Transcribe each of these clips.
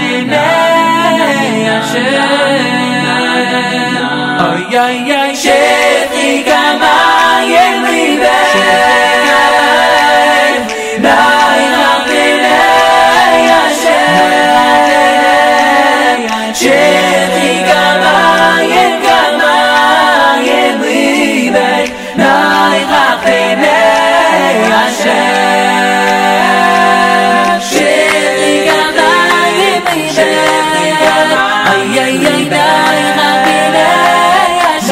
בעיני השם. אוי אוי אוי שפכי כמים ליבך, נעיך בעיני השם. שפכי כמים ליבך, נעיך בעיני השם. שפכי כמים ליבך, אוי אוי אוי נעיך בעיני השם.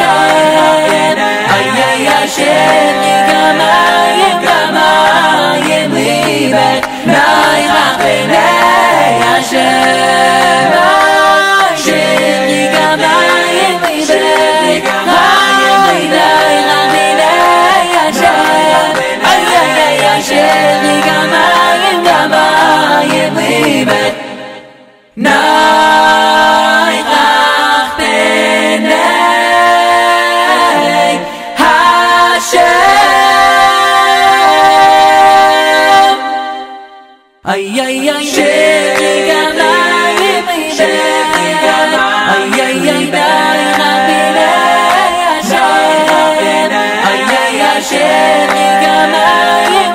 אוי אוי אוי שפכי כמים ליבך, נעיך בעיני השם. שפכי כמים ליבך, נעיך בעיני השם. אוי אוי אוי שפכי כמים ליבך, נעיך בעיני השם. Ay ay ay shefki kamayim shefki ay ay ay na'ich b'nei Hashem. Ay ay ay shefki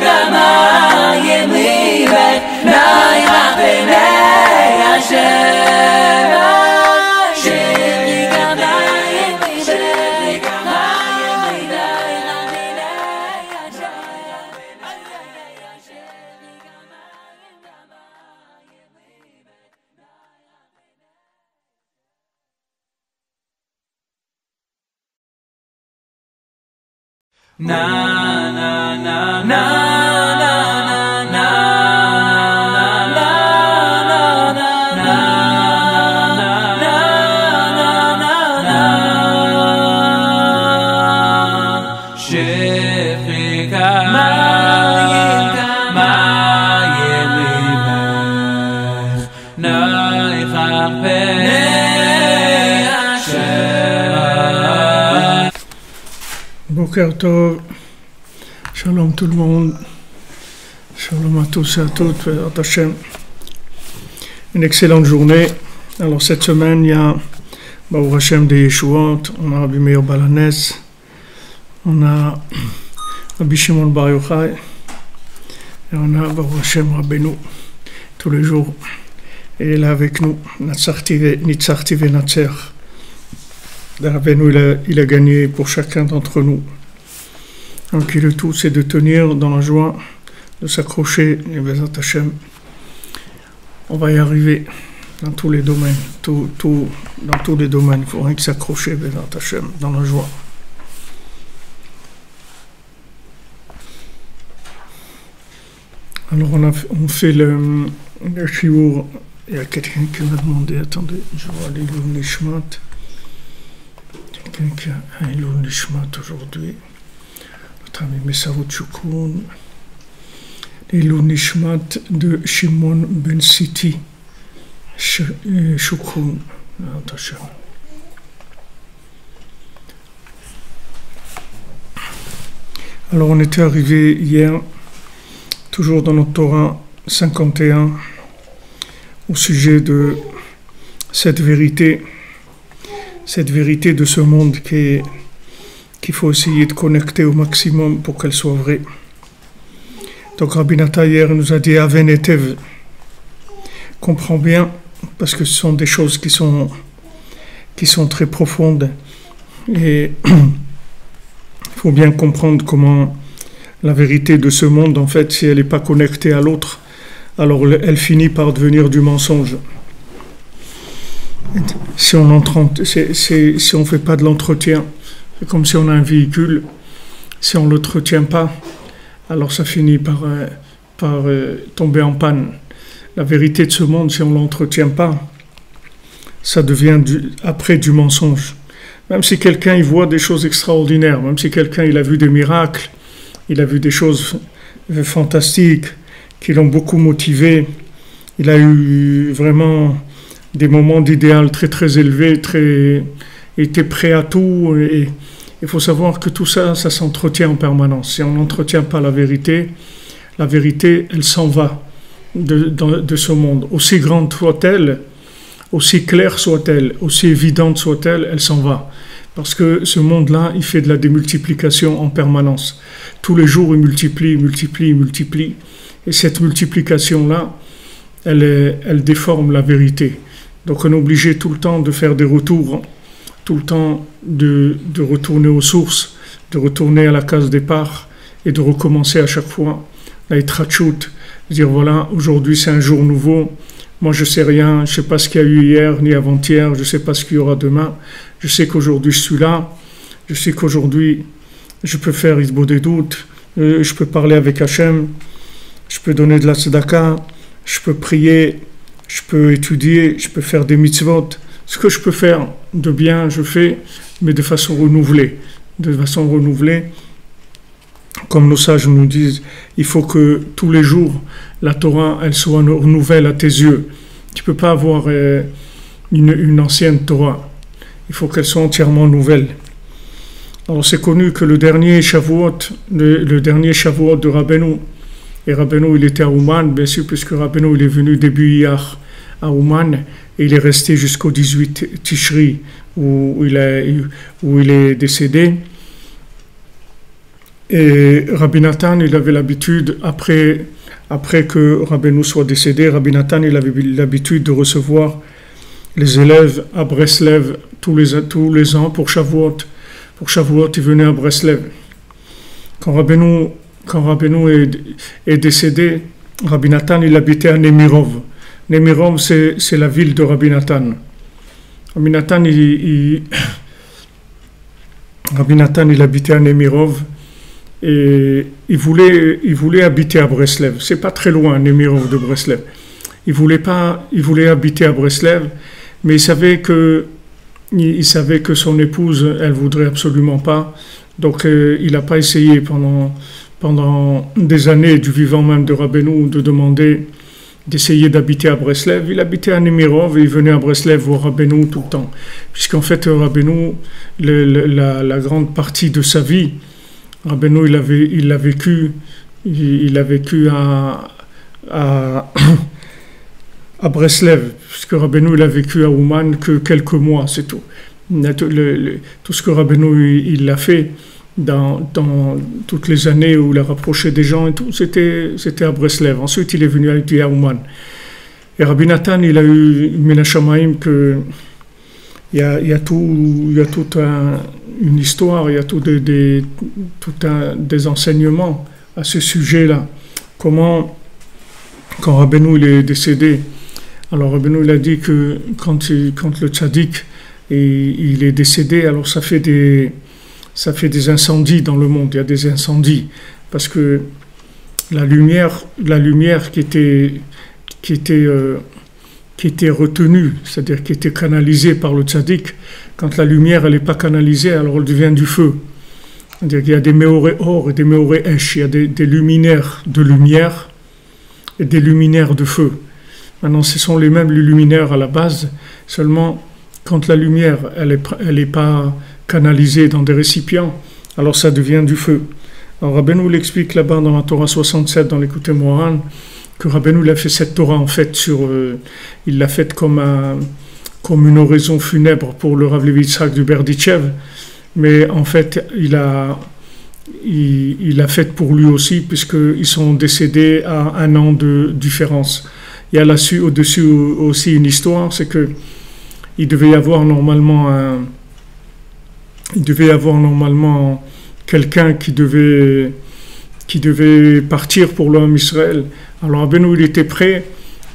kamayim libech, na'ich b'nei Hashem. Shefki kamayim shefki kamayim na'ich b'nei Hashem. Ay ay ay shefki na na na na na na Boker Tov, Shalom tout le monde, Shalom à tous et à toutes, Bézat Hashem. Une excellente journée. Alors cette semaine, il y a Baruch Hashem des Yeshuot, on a Rabbi Meir Balanes, on a Rabbi Shimon Bar Yochai, et on a Baruch Hashem Rabbeinu, tous les jours. Et il est là avec nous, Nitzachti Venatzer. Rabbeinu, il a gagné pour chacun d'entre nous. Donc le tout, c'est de tenir dans la joie, de s'accrocher, et Bézat Hashem, on va y arriver dans tous les domaines, dans tous les domaines, il faut rien que s'accrocher, Bézat Hashem, dans la joie. Alors on fait le shiur, il y a quelqu'un qui m'a demandé, attendez, je vois les Ilul Nishmat. Quelqu'un qui a un Ilul Nishmat aujourd'hui, notre ami Mesavot Shukron, l'Ilul Nishmat de Shimon Ben Siti Shukron. Alors on était arrivé hier, toujours dans notre Torah 51, au sujet de cette vérité de ce monde qu'il faut essayer de connecter au maximum pour qu'elle soit vraie. Donc Rabbi Nata hier nous a dit Aven Etev, comprends bien, parce que ce sont des choses qui sont très profondes, et il faut bien comprendre comment la vérité de ce monde, en fait, si elle n'est pas connectée à l'autre, alors elle finit par devenir du mensonge. Si on ne fait pas de l'entretien, c'est comme si on a un véhicule, si on ne l'entretient pas, alors ça finit par tomber en panne. La vérité de ce monde, si on ne l'entretient pas, ça devient après du mensonge. Même si quelqu'un il voit des choses extraordinaires, même si quelqu'un il a vu des miracles, il a vu des choses fantastiques qui l'ont beaucoup motivé, il a eu vraiment des moments d'idéal très très élevés, il était prêt à tout, et il faut savoir que tout ça, ça s'entretient en permanence. Si on n'entretient pas la vérité, elle s'en va. de ce monde. Aussi grande soit-elle, aussi claire soit-elle, aussi évidente soit-elle, elle s'en va. Parce que ce monde-là, il fait de la démultiplication en permanence. Tous les jours, il multiplie, multiplie, multiplie. Et cette multiplication-là, elle déforme la vérité. Donc on est obligé tout le temps de faire des retours, tout le temps de retourner aux sources, de retourner à la case départ et de recommencer à chaque fois. La Hitratchut, dire voilà, aujourd'hui c'est un jour nouveau, moi je sais rien, je sais pas ce qu'il y a eu hier ni avant-hier, je sais pas ce qu'il y aura demain, je sais qu'aujourd'hui je suis là, je sais qu'aujourd'hui je peux faire Isbo des doutes, je peux parler avec Hachem, je peux donner de la tzedaka, je peux prier, je peux étudier, je peux faire des mitzvot. Ce que je peux faire de bien, je fais, mais de façon renouvelée. De façon renouvelée, comme nos sages nous disent, il faut que tous les jours, la Torah, elle soit nouvelle à tes yeux. Tu ne peux pas avoir une ancienne Torah. Il faut qu'elle soit entièrement nouvelle. Alors c'est connu que le dernier Shavuot de Rabbeinu, et Rabbeinu il était à Ouman, bien sûr, puisque Rabbeinu il est venu début Iyar à Ouman, et il est resté jusqu'au 18 Tishri, où il est décédé. Et Rabbi Nathan, il avait l'habitude, après que Rabbeinu soit décédé, Rabbi Nathan, il avait l'habitude de recevoir les élèves à Breslev tous les ans pour Shavuot. Pour Shavuot, il venait à Breslev. Quand Rabbeinu est décédé, Rabbi Nathan, il habitait à Nemirov. Nemirov, c'est la ville de Rabbi Nathan. Rabbi Nathan, il habitait à Nemirov et il voulait habiter à Breslev. C'est pas très loin, Nemirov de Breslev. Il voulait habiter à Breslev, mais il savait que son épouse, elle voudrait absolument pas. Donc il n'a pas essayé pendant des années du vivant même de Rabbeinu d'essayer d'habiter à Breslev. Il habitait à Nemirov et il venait à Breslev voir Rabbeinu tout le temps. Puisqu'en fait, Rabbeinu, la grande partie de sa vie, Rabbeinu, il a vécu à Breslev, puisque Rabbeinu, il a vécu à Ouman que quelques mois, c'est tout. Tout ce que Rabbeinu, il a fait dans toutes les années où il a rapproché des gens et tout, c'était à Breslev. Ensuite, il est venu à Ouman. Et Rabbi Nathan, il a eu Minashamaim que il y a toute une histoire, il y a des enseignements à ce sujet-là. Quand Rabbeinu il est décédé, alors Rabbeinu il a dit que quand le tzaddik il est décédé, alors ça fait des incendies dans le monde, il y a des incendies, parce que la lumière qui était retenue, c'est-à-dire qui était canalisée par le tzaddik, quand la lumière elle n'est pas canalisée, alors elle devient du feu. C'est-à-dire qu'il y a des méoré or et des méoré esh, il y a des luminaires de lumière et des luminaires de feu. Maintenant, ce sont les mêmes luminaires à la base, seulement quand la lumière elle est pas canalisée dans des récipients, alors ça devient du feu. Alors Rabbeinu l'explique là-bas dans la Torah 67, dans l'Écoute Moran, que Rabbeinu il a fait cette Torah en fait il l'a faite comme une oraison funèbre pour le Rav Levi Yitzhak du Berdichev, mais en fait il l'a faite pour lui aussi, puisqu'ils sont décédés à 1 an de différence. Il y a là-dessus au-dessus aussi une histoire, c'est que il devait y avoir normalement quelqu'un qui devait partir pour l'homme Israël. Alors Rabbeinu il était prêt,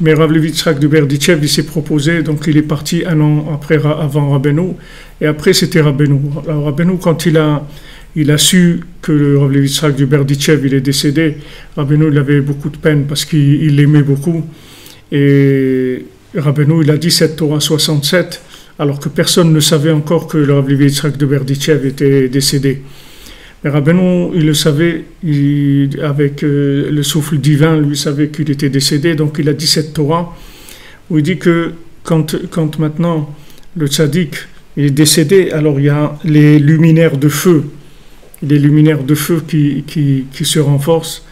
mais Rav Levi Yitzhak de Berdichev il s'est proposé, donc il est parti 1 an avant Rabbeinu, et après c'était Rabbeinu. Alors Rabbeinu, quand il a su que le Rav Levi Yitzhak de Berdichev il est décédé, Rabbeinu il avait beaucoup de peine parce qu'il l'aimait beaucoup, et Rabbeinu il a dit cette Torah 67 alors que personne ne savait encore que le Rav Levi Yitzhak de Berdichev était décédé. Mais Rabbeinu, il le savait, avec le souffle divin, lui savait qu'il était décédé, donc il a dit cette Torah, où il dit que quand maintenant le tzaddik est décédé, alors il y a les luminaires de feu qui se renforcent,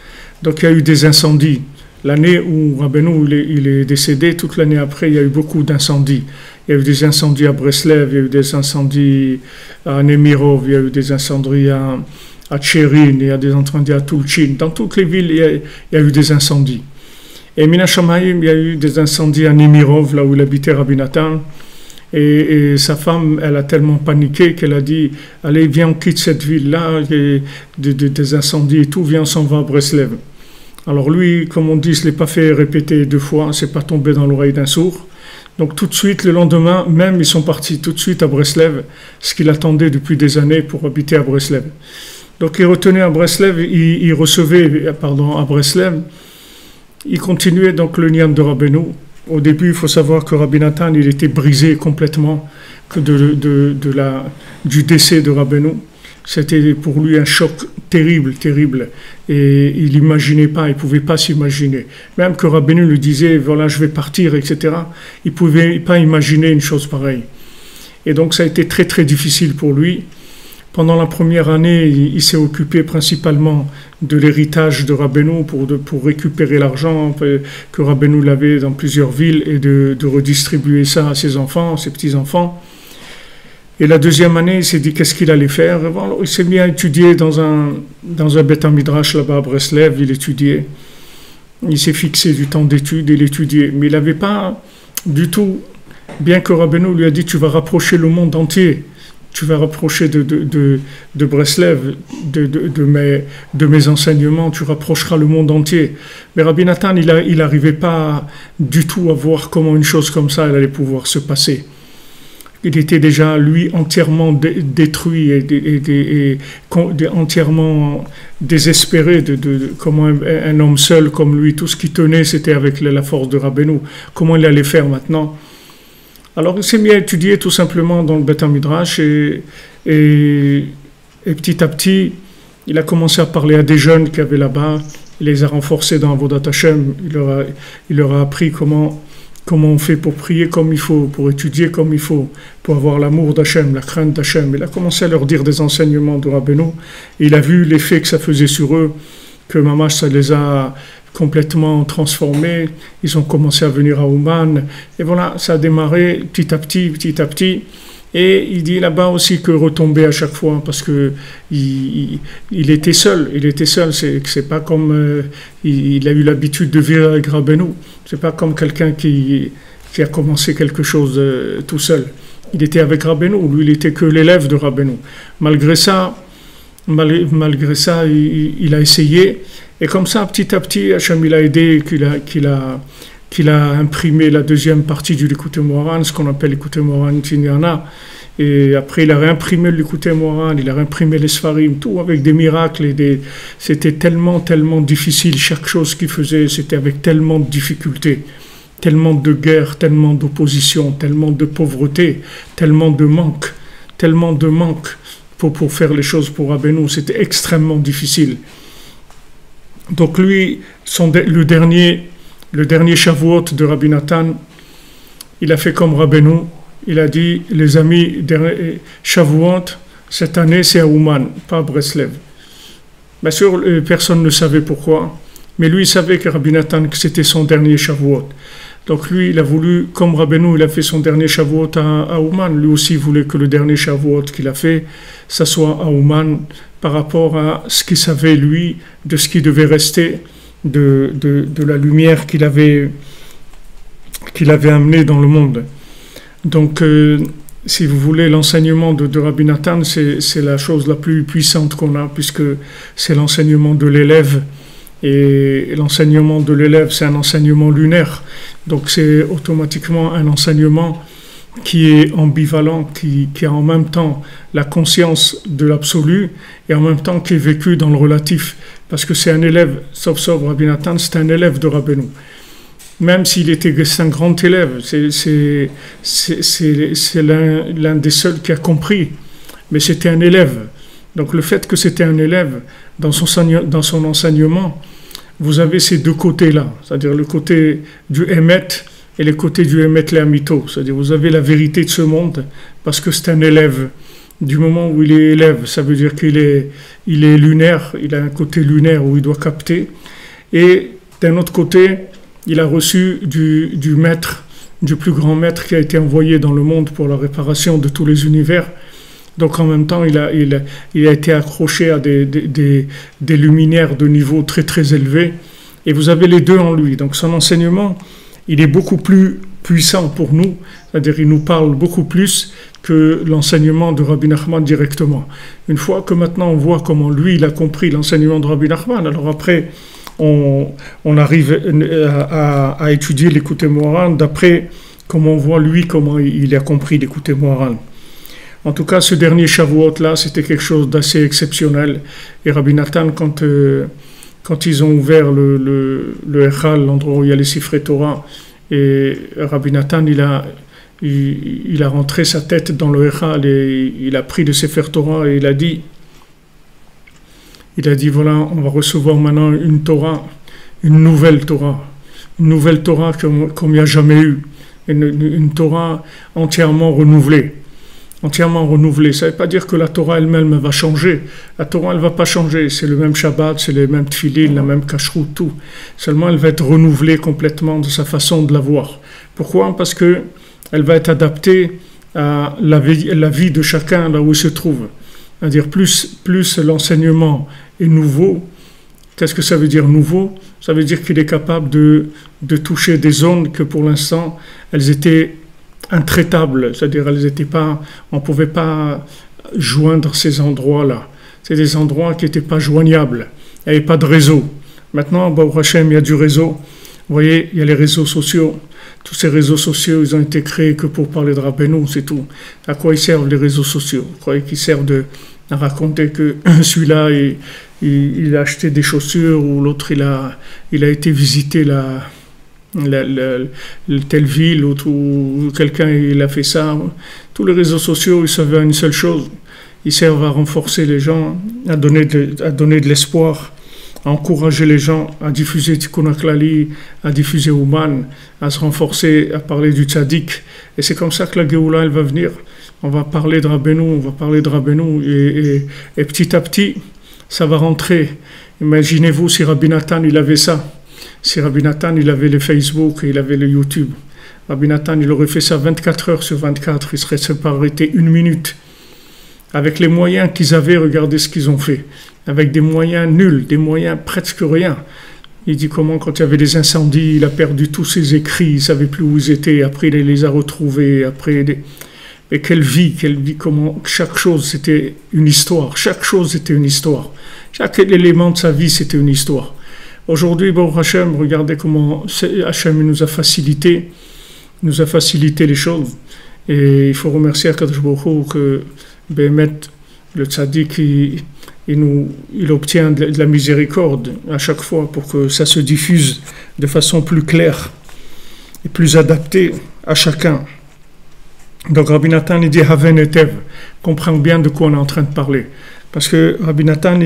donc il y a eu des incendies. l'année où Rabbeinu il est décédé, toute l'année après, il y a eu beaucoup d'incendies. Il y a eu des incendies à Breslev, il y a eu des incendies à Nemirov, il y a eu des incendies à Tchérin, il y a des incendies à Tulchin. Dans toutes les villes, il y a eu des incendies. Et Mina Shamayim, il y a eu des incendies à Nemirov, là où il habitait Rabbi Nathan. Et sa femme, elle a tellement paniqué qu'elle a dit « Allez, viens, on quitte cette ville-là, il y a des incendies et tout, viens, on s'en va à Breslev. » Alors lui, comme on dit, il ne l'est pas fait répéter 2 fois, c'est pas tombé dans l'oreille d'un sourd. Donc tout de suite, le lendemain, même ils sont partis tout de suite à Breslev, ce qu'il attendait depuis des années pour habiter à Breslev. Donc il retenait à Breslev, il recevait, à Breslev, il continuait donc le niam de Rabbeinu. Au début, il faut savoir que Rabbi Nathan, il était brisé complètement du décès de Rabbeinu. C'était pour lui un choc terrible, terrible. Et il n'imaginait pas, il ne pouvait pas s'imaginer. Même que Rabbeinu lui disait, voilà, je vais partir, etc. Il ne pouvait pas imaginer une chose pareille. Et donc, ça a été très, très difficile pour lui. Pendant la première année, il s'est occupé principalement de l'héritage de Rabbeinu pour récupérer l'argent que Rabbeinu l'avait dans plusieurs villes et de redistribuer ça à ses enfants, ses petits-enfants. Et la deuxième année, il s'est dit qu'est-ce qu'il allait faire. Alors, il s'est mis à étudier dans un Beth Midrash là-bas à Breslev, il étudiait. Il s'est fixé du temps d'étude, il étudiait. Mais il n'avait pas du tout, bien que Rabbeinu lui a dit tu vas rapprocher le monde entier. Tu vas rapprocher de Breslev, de mes enseignements, tu rapprocheras le monde entier. Mais Rabbi Nathan, il n'arrivait pas du tout à voir comment une chose comme ça elle allait pouvoir se passer. Il était déjà, lui, entièrement détruit et entièrement désespéré de comment un homme seul comme lui, tout ce qui tenait, c'était avec la force de Rabbeinu. Comment il allait faire maintenant ? Alors il s'est mis à étudier tout simplement dans le Beth Midrash et petit à petit, il a commencé à parler à des jeunes qui avaient là-bas, il les a renforcés dans Avodat Hashem, il leur a appris comment on fait pour prier comme il faut, pour étudier comme il faut, pour avoir l'amour d'Hachem, la crainte d'Hachem. Il a commencé à leur dire des enseignements de Rabbeinu et il a vu l'effet que ça faisait sur eux, que Mamash, ça les a complètement transformés, ils ont commencé à venir à Ouman, et voilà, ça a démarré petit à petit, et il dit là-bas aussi que retomber à chaque fois, parce que il était seul, c'est pas comme, il a eu l'habitude de vivre avec Rabbeinu, c'est pas comme quelqu'un qui a commencé quelque chose tout seul, il était avec Rabbeinu, lui il était que l'élève de Rabbeinu, malgré ça, il a essayé. Et comme ça, petit à petit, Hachem il a aidé, qu'il a imprimé la deuxième partie du Likutei Moharan, ce qu'on appelle Likutei Moharan Tinyana. Et après, il a réimprimé le Likutei Moharan, il a réimprimé les Sfarim, tout avec des miracles. C'était tellement, tellement difficile. Chaque chose qu'il faisait, c'était avec tellement de difficultés, tellement de guerre, tellement d'opposition, tellement de pauvreté, tellement de manque pour faire les choses pour Rabbeinu. C'était extrêmement difficile. Donc lui, le dernier Shavuot de Rabbi Nathan, il a fait comme Rabbeinu, il a dit, les amis, Shavuot, cette année c'est à Ouman, pas à Breslev. Bien sûr, personne ne savait pourquoi, mais lui il savait que Rabbi Nathan, que c'était son dernier Shavuot. Donc lui, il a voulu, comme Rabbeinu, il a fait son dernier Shavuot à Ouman, lui aussi voulait que le dernier Shavuot qu'il a fait, ça soit à Ouman, par rapport à ce qu'il savait, lui, de ce qui devait rester, de la lumière qu'il avait amené dans le monde. Donc, si vous voulez, l'enseignement de Rabbi Nathan, c'est la chose la plus puissante qu'on a, puisque c'est l'enseignement de l'élève, et l'enseignement de l'élève, c'est un enseignement lunaire. Donc, c'est automatiquement un enseignement qui est ambivalent, qui a en même temps la conscience de l'absolu et en même temps qui est vécu dans le relatif. Parce que c'est un élève, sauf Rabbi Nathan, c'est un élève de Rabbeinu. Même s'il était un grand élève, c'est l'un des seuls qui a compris. Mais c'était un élève. Donc le fait que c'était un élève, dans son enseignement, vous avez ces deux côtés-là. C'est-à-dire le côté du Emet, et les côtés du Emet Le'amito, c'est-à-dire vous avez la vérité de ce monde, parce que c'est un élève. Du moment où il est élève, ça veut dire qu'il est lunaire, il a un côté lunaire où il doit capter, et D'un autre côté, il a reçu du maître, du plus grand maître qui a été envoyé dans le monde pour la réparation de tous les univers. Donc en même temps, il a été accroché à des luminaires de niveau très très élevé. Et vous avez les deux en lui. Donc son enseignement, il est beaucoup plus puissant pour nous. C'est-à-dire il nous parle beaucoup plus que l'enseignement de Rabbi Nachman directement. Une fois que maintenant on voit comment lui, il a compris l'enseignement de Rabbi Nachman, alors après, on arrive à étudier l'Écoutez Moharan d'après comment on voit lui, comment il a compris l'Écoutez Moharan. En tout cas, ce dernier Shavuot-là, c'était quelque chose d'assez exceptionnel. Et Rabbi Nathan, quand ils ont ouvert le Echal, l'endroit où il y a les Sifrei Torah, et Rabbi Nathan, il a rentré sa tête dans le Echal et il a pris de Sefer Torah et il a dit voilà, on va recevoir maintenant une Torah, une nouvelle Torah comme il n'y a jamais eu, une Torah entièrement renouvelée. Ça ne veut pas dire que la Torah elle-même va changer. La Torah, elle ne va pas changer. C'est le même Shabbat, c'est les mêmes tefilin, la même kashrut, tout. Seulement, elle va être renouvelée complètement de sa façon de la voir. Pourquoi ? Parce que elle va être adaptée à la vie de chacun là où il se trouve. C'est-à-dire, plus l'enseignement est nouveau. Qu'est-ce que ça veut dire nouveau ? Ça veut dire qu'il est capable de toucher des zones que pour l'instant, elles étaient intraitables, c'est-à-dire on ne pouvait pas joindre ces endroits-là. C'est des endroits qui n'étaient pas joignables. Il n'y avait pas de réseau. Maintenant, Baruch Hashem, il y a du réseau. Vous voyez, il y a les réseaux sociaux. Tous ces réseaux sociaux, ils ont été créés que pour parler de Rabbeinu, c'est tout. À quoi ils servent les réseaux sociaux ? Vous croyez qu'ils servent à raconter que celui-là, il a acheté des chaussures, ou l'autre, il a été visiter telle ville, ou quelqu'un il a fait ça. Tous les réseaux sociaux, ils servent à une seule chose. Ils servent à renforcer les gens, à donner de l'espoir, à encourager les gens, à diffuser Tikkun HaKlali, à diffuser Ouman, à se renforcer, à parler du tzaddik. Et c'est comme ça que la Géoula, elle va venir. On va parler de Rabbeinu, et petit à petit, ça va rentrer. Imaginez-vous si Rabbi Nathan, il avait ça. Si Rabbi Nathan, il avait le Facebook, il avait le YouTube. Rabbi Nathan, il aurait fait ça 24 heures sur 24, il serait pas arrêté une minute. Avec les moyens qu'ils avaient, regardez ce qu'ils ont fait. Avec des moyens nuls, des moyens presque rien. Il dit comment, quand il y avait des incendies, il a perdu tous ses écrits, il ne savait plus où ils étaient, après il les a retrouvés, Et quelle vie, comment chaque chose c'était une histoire, chaque chose c'était une histoire. Chaque élément de sa vie c'était une histoire. Aujourd'hui, Baruch Hashem, regardez comment Hashem nous a facilité les choses. Et il faut remercier Akadosh Baruch Hu que Bémet, le tzaddik, il obtient de la miséricorde à chaque fois pour que ça se diffuse de façon plus claire et plus adaptée à chacun. Donc Rabbi Nathan, il dit Haven etev, comprends bien de quoi on est en train de parler. Parce que Rabbi Nathan,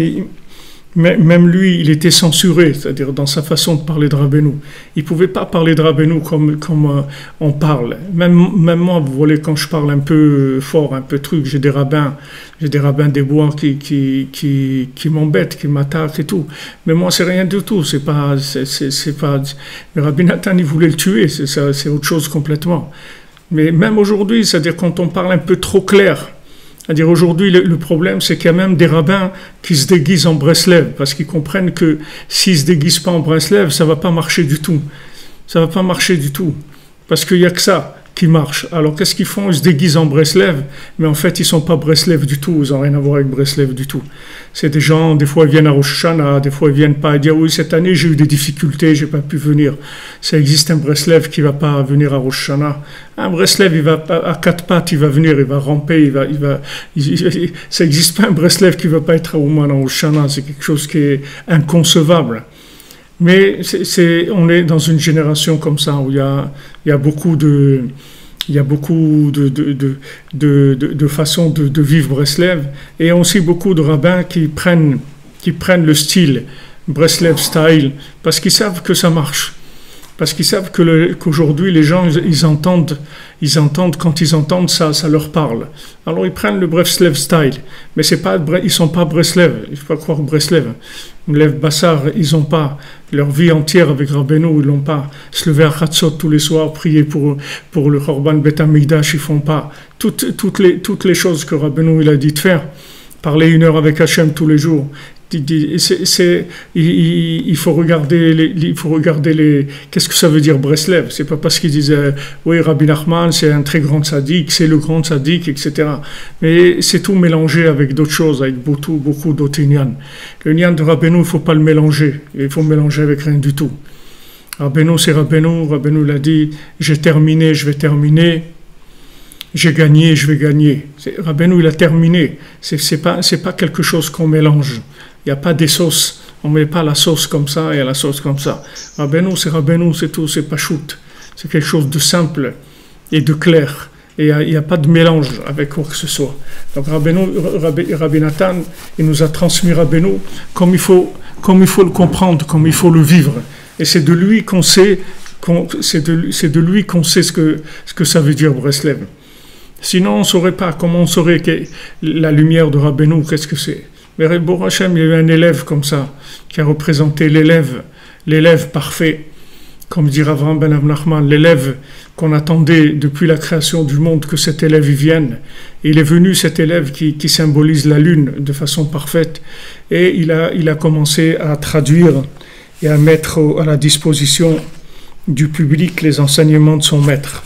même lui, il était censuré, c'est-à-dire dans sa façon de parler de Rabbeinu. Il ne pouvait pas parler de Rabbeinu comme on parle. Même moi, vous voyez, quand je parle un peu fort, un peu truc, j'ai des rabbins des bois qui m'embêtent, qui m'attaquent et tout. Mais moi, c'est rien du tout. C'est pas. Mais Rabbi Nathan, il voulait le tuer, c'est autre chose complètement. Mais même aujourd'hui, c'est-à-dire quand on parle un peu trop clair, c'est-à-dire aujourd'hui, le problème, c'est qu'il y a même des rabbins qui se déguisent en Breslev, parce qu'ils comprennent que s'ils ne se déguisent pas en Breslev, ça ne va pas marcher du tout. Ça ne va pas marcher du tout, parce qu'il n'y a que ça qui marche. Alors qu'est-ce qu'ils font ? Ils se déguisent en Breslev, mais en fait, ils ne sont pas Breslev du tout, ils n'ont rien à voir avec Breslev du tout. C'est des gens, des fois ils viennent à Rosh Hashanah, des fois ils viennent pas, et dire oui, cette année j'ai eu des difficultés, j'ai pas pu venir. Ça existe un Breslev qui va pas venir à Rosh Hashanah. Un Breslev, il va à quatre pattes, il va venir, il va ramper, ça existe pas un Breslev qui va pas être à Ouman en Rosh Hashanah, c'est quelque chose qui est inconcevable. Mais on est dans une génération comme ça où il y a beaucoup de façons de vivre Breslev, et il y a aussi beaucoup de rabbins qui prennent le style Breslev style parce qu'ils savent que ça marche. Parce qu'ils savent qu'aujourd'hui, les gens, ils entendent, quand ils entendent ça, ça leur parle. Alors ils prennent le Breslev style, mais ils sont pas Breslev, il ne faut pas croire Breslev. Lev Bassar, ils n'ont pas leur vie entière avec Rabbeinu, ils n'ont pas se lever à Chatzot tous les soirs, prier pour le Korban Bet Hamikdash, ils font pas toutes les choses que Rabbeinu il a dit de faire. Parler 1 heure avec Hachem tous les jours. Il faut regarder les. Qu'est-ce que ça veut dire Breslev? C'est pas parce qu'ils disaient oui, Rabbi Nachman c'est un très grand tzaddik, c'est le grand tzaddik, etc. Mais c'est tout mélangé avec d'autres choses, avec beaucoup d'autres inyan. Le inyan de Rabbeinu, il ne faut pas le mélanger. Il faut mélanger avec rien du tout. Rabbeinu, c'est Rabbeinu. Rabbeinu l'a dit, j'ai terminé, je vais terminer. J'ai gagné, je vais gagner. Rabbeinu, il a terminé. C'est pas quelque chose qu'on mélange. Il n'y a pas des sauces. On ne met pas la sauce comme ça et la sauce comme ça. Rabbeinu, c'est tout. C'est pas shoot. C'est quelque chose de simple et de clair. Et il n'y a pas de mélange avec quoi que ce soit. Donc Rabbi Nathan, il nous a transmis Rabbeinu comme il faut le comprendre, comme il faut le vivre. Et c'est de lui qu'on sait, ce que ça veut dire Breslev. Sinon, on ne saurait pas. Comment on saurait que la lumière de Rabbeinu, qu'est-ce que c'est? Mais Baruch Hashem, il y a eu un élève comme ça, qui a représenté l'élève parfait, comme dit Avraham ben Nachman, l'élève qu'on attendait depuis la création du monde, que cet élève y vienne. Et il est venu, cet élève qui symbolise la lune de façon parfaite, et il a commencé à traduire et à mettre à la disposition du public les enseignements de son maître.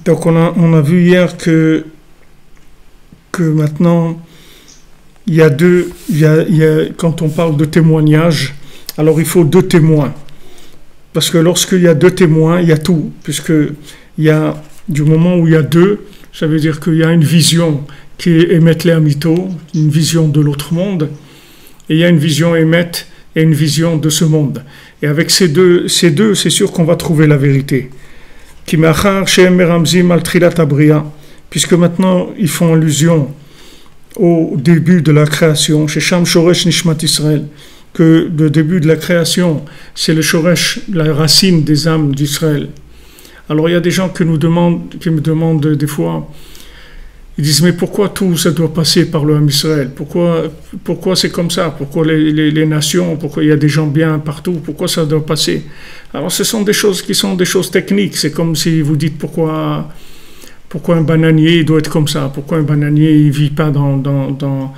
Donc on a vu hier que maintenant quand on parle de témoignage, alors il faut 2 témoins. Parce que lorsqu'il y a 2 témoins, il y a tout. Puisque du moment où il y a 2, ça veut dire qu'il y a une vision qui est Emet Le'amito, une vision de l'autre monde, et il y a une vision Emet et une vision de ce monde. Et avec ces deux, c'est sûr qu'on va trouver la vérité. Puisque maintenant ils font allusion au début de la création, chez Sham Shoresh Nishmat Israël, que le début de la création, c'est le Shoresh, la racine des âmes d'Israël. Alors il y a des gens qui me demandent des fois, ils disent, mais pourquoi tout ça doit passer par le Ham Israël? Pourquoi c'est comme ça? Pourquoi les nations? Pourquoi il y a des gens bien partout? Pourquoi ça doit passer? Alors ce sont des choses qui sont des choses techniques. C'est comme si vous dites pourquoi un bananier doit être comme ça? Pourquoi un bananier ne vit pas dans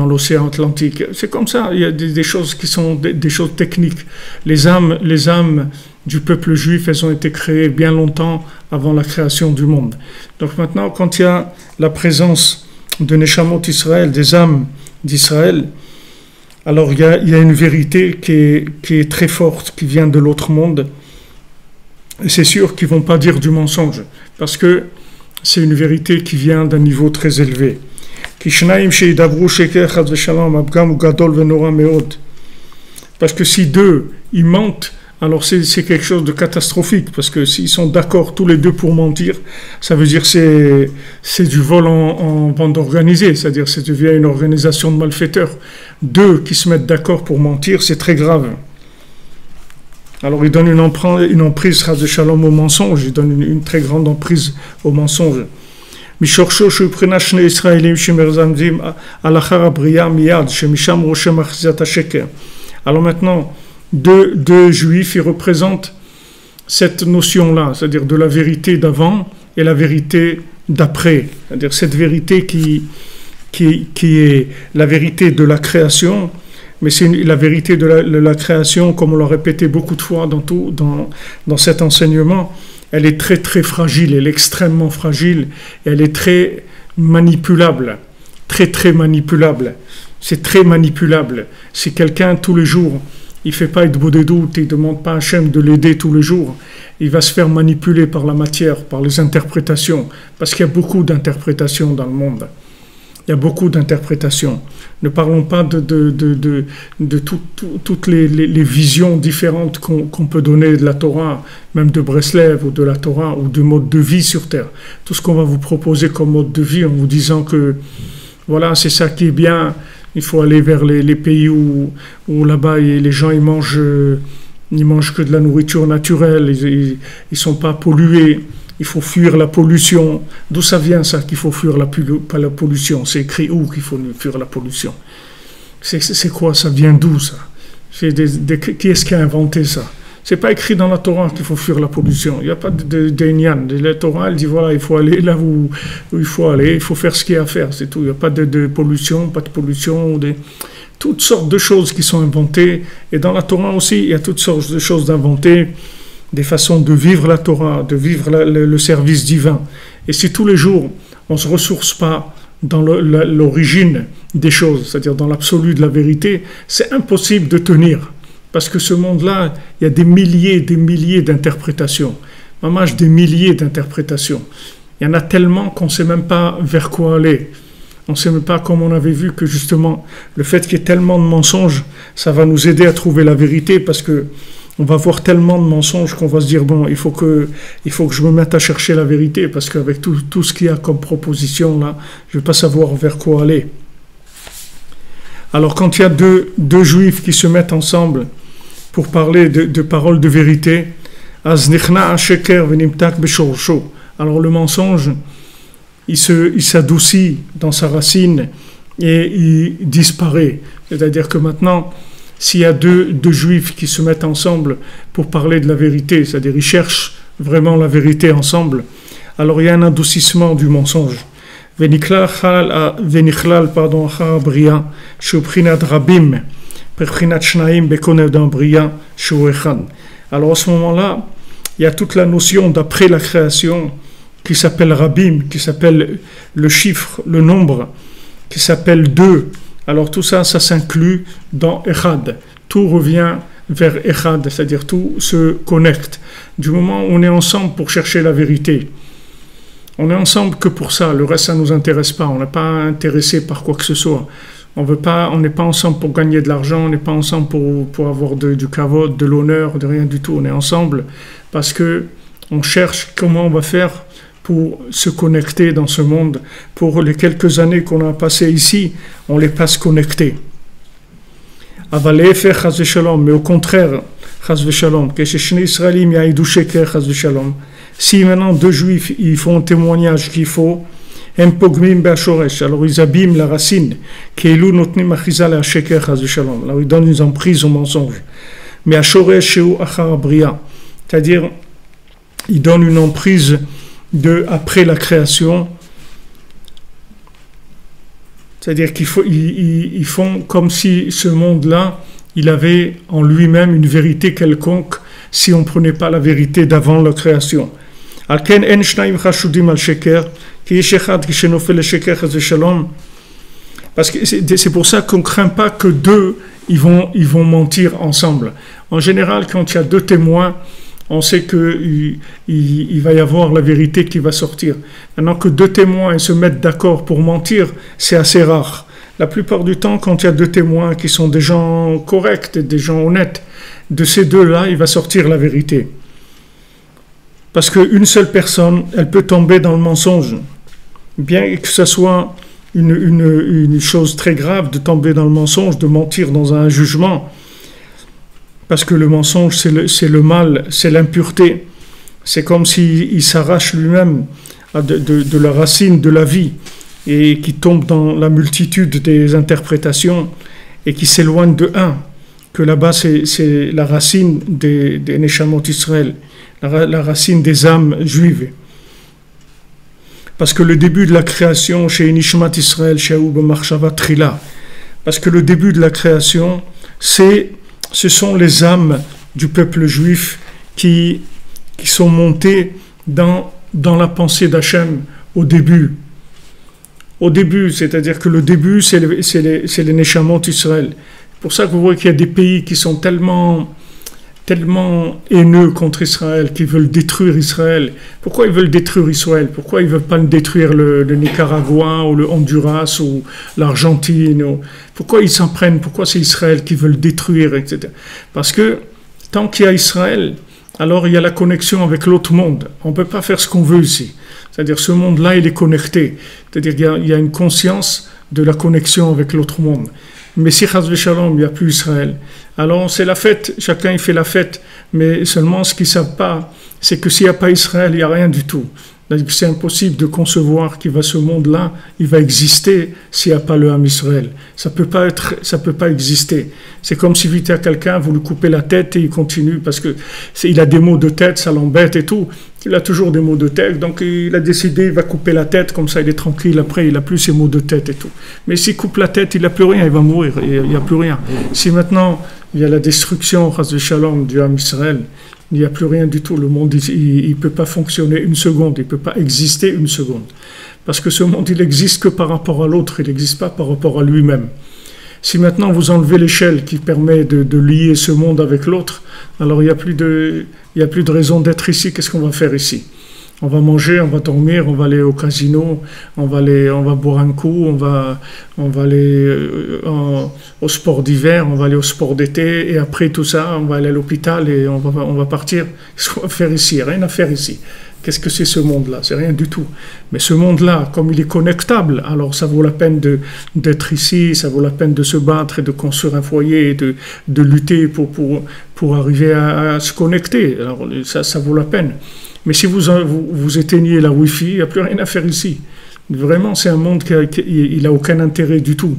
l'océan Atlantique? C'est comme ça. Il y a des choses qui sont des choses techniques. Les âmes du peuple juif, elles ont été créées bien longtemps avant la création du monde. Donc maintenant, quand il y a la présence de Neshamot Israël, des âmes d'Israël, alors il y a une vérité qui est très forte, qui vient de l'autre monde. Et c'est sûr qu'ils ne vont pas dire du mensonge, parce que c'est une vérité qui vient d'un niveau très élevé. Parce que si 2, ils mentent, alors c'est quelque chose de catastrophique, parce que s'ils sont d'accord tous les 2 pour mentir, ça veut dire que c'est du vol en bande organisée, c'est-à-dire que ça devient une organisation de malfaiteurs. 2 qui se mettent d'accord pour mentir, c'est très grave. Alors ils donnent une emprise de shalom au mensonge, ils donnent une très grande emprise au mensonge. Alors maintenant, deux juifs, ils représentent cette notion-là, c'est-à-dire de la vérité d'avant et la vérité d'après. C'est-à-dire cette vérité qui est la vérité de la création, mais c'est la vérité de la création, comme on l'a répété beaucoup de fois dans cet enseignement, elle est très très fragile, elle est extrêmement fragile, et elle est très manipulable, très très manipulable. C'est très manipulable. Si quelqu'un tous les jours, il ne fait pas être beau des doutes, il ne demande pas à Hachem de l'aider tous les jours, il va se faire manipuler par la matière, par les interprétations, parce qu'il y a beaucoup d'interprétations dans le monde. Il y a beaucoup d'interprétations. Ne parlons pas de toutes les visions différentes qu'on peut donner de la Torah, même de Breslev ou de la Torah, ou de mode de vie sur Terre. Tout ce qu'on va vous proposer comme mode de vie en vous disant que voilà, c'est ça qui est bien, Il faut aller vers les pays où là-bas les gens ils mangent que de la nourriture naturelle, ils sont pas pollués. Il faut fuir la pollution. D'où ça vient ça qu'il faut fuir la pollution? C'est écrit où qu'il faut fuir la pollution? C'est quoi? Ça vient d'où ça? Qui est-ce qui a inventé ça? C'est pas écrit dans la Torah qu'il faut fuir la pollution. Il n'y a pas d'Inyan. La Torah, elle dit voilà, il faut aller là où il faut aller, il faut faire ce qu'il y a à faire, c'est tout. Il n'y a pas de pollution, pas de pollution, toutes sortes de choses qui sont inventées. Et dans la Torah aussi, il y a toutes sortes de choses inventées, des façons de vivre la Torah, de vivre le service divin. Et si tous les jours, on ne se ressource pas dans l'origine des choses, c'est-à-dire dans l'absolu de la vérité, c'est impossible de tenir. Parce que ce monde-là, il y a des milliers d'interprétations. Vraiment, des milliers d'interprétations. Il y en a tellement qu'on ne sait même pas vers quoi aller. On ne sait même pas, comme on avait vu, que justement, le fait qu'il y ait tellement de mensonges, ça va nous aider à trouver la vérité, parce que on va voir tellement de mensonges qu'on va se dire, bon, il faut que je me mette à chercher la vérité, parce qu'avec tout ce qu'il y a comme proposition, là, je ne vais pas savoir vers quoi aller. Alors, quand il y a deux juifs qui se mettent ensemble pour parler de paroles de vérité, alors le mensonge, il s'adoucit dans sa racine et il disparaît. C'est-à-dire que maintenant, s'il y a deux juifs qui se mettent ensemble pour parler de la vérité, c'est-à-dire ils cherchent vraiment la vérité ensemble, alors il y a un adoucissement du mensonge. Alors à ce moment-là, il y a toute la notion d'après la création qui s'appelle Rabim, qui s'appelle le chiffre, le nombre, qui s'appelle 2. Alors tout ça, ça s'inclut dans Echad. Tout revient vers Echad, c'est-à-dire tout se connecte. Du moment où on est ensemble pour chercher la vérité, on est ensemble que pour ça, le reste ça ne nous intéresse pas, on n'est pas intéressé par quoi que ce soit. On n'est pas ensemble pour gagner de l'argent, on n'est pas ensemble pour avoir du kavod, de l'honneur, de rien du tout. On est ensemble parce que on cherche comment on va faire pour se connecter dans ce monde. Pour les quelques années qu'on a passées ici, on les passe connectés. Mais au contraire, si maintenant deux juifs ils font un témoignage qu'il faut, alors ils abîment la racine. Alors ils donnent une emprise au mensonge. Mais c'est-à-dire, ils donnent une emprise après la création. C'est-à-dire qu'ils font comme si ce monde-là, il avait en lui-même une vérité quelconque si on ne prenait pas la vérité d'avant la création. Parce que c'est pour ça qu'on ne craint pas que deux ils vont mentir ensemble. En général, quand il y a deux témoins, on sait qu'il va y avoir la vérité qui va sortir. Maintenant que deux témoins se mettent d'accord pour mentir, c'est assez rare. La plupart du temps, quand il y a deux témoins qui sont des gens corrects, des gens honnêtes, de ces deux-là, il va sortir la vérité. Parce qu'une seule personne, elle peut tomber dans le mensonge. Bien que ce soit une chose très grave de tomber dans le mensonge, de mentir dans un jugement. Parce que le mensonge, c'est le mal, c'est l'impureté. C'est comme s'il s'arrache lui-même de la racine de la vie et qui tombe dans la multitude des interprétations et qui s'éloigne de un. Que là-bas, c'est la racine des Neshamot Israël, la racine des âmes juives. Parce que le début de la création chez Nishmat Israël, chez Aoub Marshava Trila, parce que le début de la création, ce sont les âmes du peuple juif qui sont montées dans la pensée d'Hachem au début. Au début, c'est-à-dire que le début, c'est les Neshamot Israël. C'est pour ça que vous voyez qu'il y a des pays qui sont tellement haineux contre Israël, qui veulent détruire Israël. Pourquoi ils veulent détruire Israël? Pourquoi ils ne veulent pas détruire le Nicaragua ou le Honduras ou l'Argentine? Pourquoi ils s'en prennent? Pourquoi c'est Israël qui veut le détruire, etc. Parce que tant qu'il y a Israël, alors il y a la connexion avec l'autre monde. On ne peut pas faire ce qu'on veut ici. C'est-à-dire ce monde-là, il est connecté. C'est-à-dire qu'il y a une conscience de la connexion avec l'autre monde. Mais si Chas v'Shalom, il n'y a plus Israël, alors c'est la fête, chacun il fait la fête, mais seulement ce qu'ils ne savent pas, c'est que s'il n'y a pas Israël, il n'y a rien du tout. C'est impossible de concevoir que ce monde-là, il va exister s'il n'y a pas le Ham Israël. Ça peut pas exister. C'est comme si vous dites à quelqu'un, vous lui coupez la tête et il continue parce que il a des maux de tête, ça l'embête et tout. Il a toujours des maux de tête, donc il a décidé, il va couper la tête, comme ça il est tranquille, après il n'a plus ses maux de tête et tout. Mais s'il coupe la tête, il n'a plus rien, il va mourir, il n'y a plus rien. Si maintenant il y a la destruction, Chas v'Shalom, du Ham Israël, il n'y a plus rien du tout. Le monde, il ne peut pas fonctionner une seconde, il ne peut pas exister une seconde. Parce que ce monde, il n'existe que par rapport à l'autre, il n'existe pas par rapport à lui-même. Si maintenant vous enlevez l'échelle qui permet de lier ce monde avec l'autre, alors il n'y a plus de raison d'être ici. Qu'est-ce qu'on va faire ici? On va manger, on va dormir, on va aller au casino, on va boire un coup, on va aller au sport d'hiver, on va aller au sport d'été, et après tout ça, on va aller à l'hôpital et on va partir. Qu'est-ce qu'on va faire ici? Rien à faire ici. Qu'est-ce que c'est ce monde-là? C'est rien du tout. Mais ce monde-là, comme il est connectable, alors ça vaut la peine d'être ici, ça vaut la peine de se battre et de construire un foyer, et de lutter pour arriver à se connecter. Alors ça vaut la peine. Mais si vous éteignez la Wi-Fi, il n'y a plus rien à faire ici. Vraiment, c'est un monde qui n'a aucun intérêt du tout.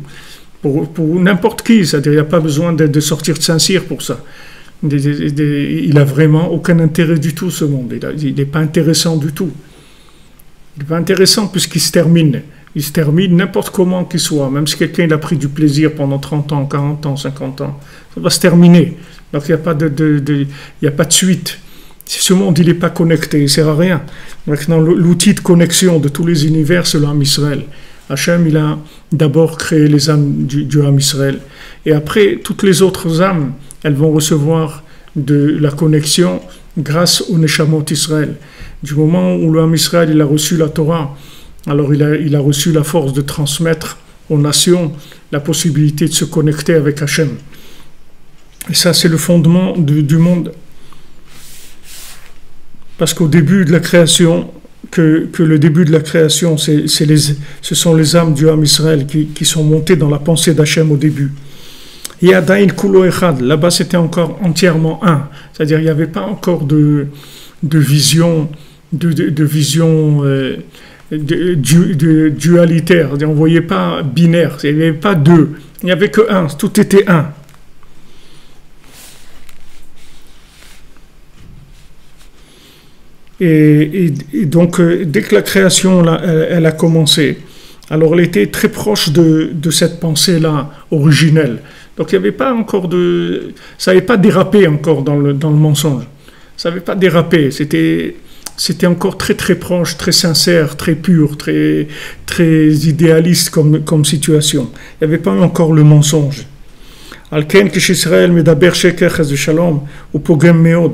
Pour n'importe qui, c'est-à-dire il n'y a pas besoin de sortir de Saint-Cyr pour ça. Il n'a vraiment aucun intérêt du tout, ce monde. Il n'est pas intéressant du tout. Il n'est pas intéressant puisqu'il se termine. Il se termine n'importe comment qu'il soit. Même si quelqu'un a pris du plaisir pendant 30 ans, 40 ans, 50 ans, ça va se terminer. Donc il n'y a pas de suite. Si ce monde il n'est pas connecté, il ne sert à rien. Maintenant, l'outil de connexion de tous les univers, c'est l'âme Israël. Hachem, il a d'abord créé les âmes du âme Israël. Et après, toutes les autres âmes, elles vont recevoir de la connexion grâce au Neshamot Israël. Du moment où l'âme Israël il a reçu la Torah, alors il a reçu la force de transmettre aux nations la possibilité de se connecter avec Hachem. Et ça, c'est le fondement du monde. Parce qu'au début de la création, que le début de la création, ce sont les âmes du Ham Israël qui sont montées dans la pensée d'Hachem au début. Yadain Kulo Echad, là-bas c'était encore entièrement un, c'est-à-dire il n'y avait pas encore de vision, dualitaire, on ne voyait pas binaire, il n'y avait pas deux, il n'y avait que un, tout était un. Et donc, dès que la création là, elle a commencé, alors elle était très proche de cette pensée-là originelle. Donc, il n'y avait pas encore ça n'avait pas dérapé encore dans le mensonge. Ça n'avait pas dérapé. C'était encore très très proche, très sincère, très pur, très très idéaliste comme situation. Il n'y avait pas encore le mensonge. Alken Israël medaber sheker chas v'shalom ou pogem meod.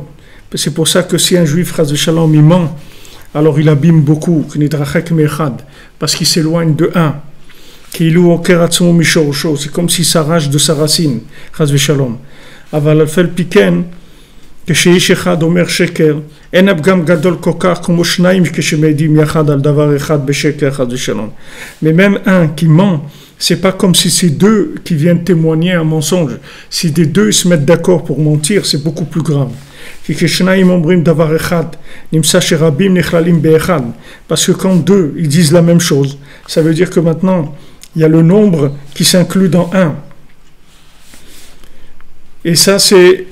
C'est pour ça que si un juif, chas v'shalom, il ment, alors il abîme beaucoup, parce qu'il s'éloigne de un. C'est comme s'il s'arrache de sa racine, chas v'shalom. Aval alfel piken, כשאיש אחד אומר שקר, אין הפגם גדול כל כך כמו שניים כשמעידים יחד על דבר אחד בשקר חס ושלום. Mais même un qui ment, c'est pas comme si c'est deux qui viennent témoigner un mensonge. Si des deux se mettent d'accord pour mentir, c'est beaucoup plus grave. Parce que quand deux ils disent la même chose, ça veut dire que maintenant il y a le nombre qui s'inclut dans un. Et ça c'est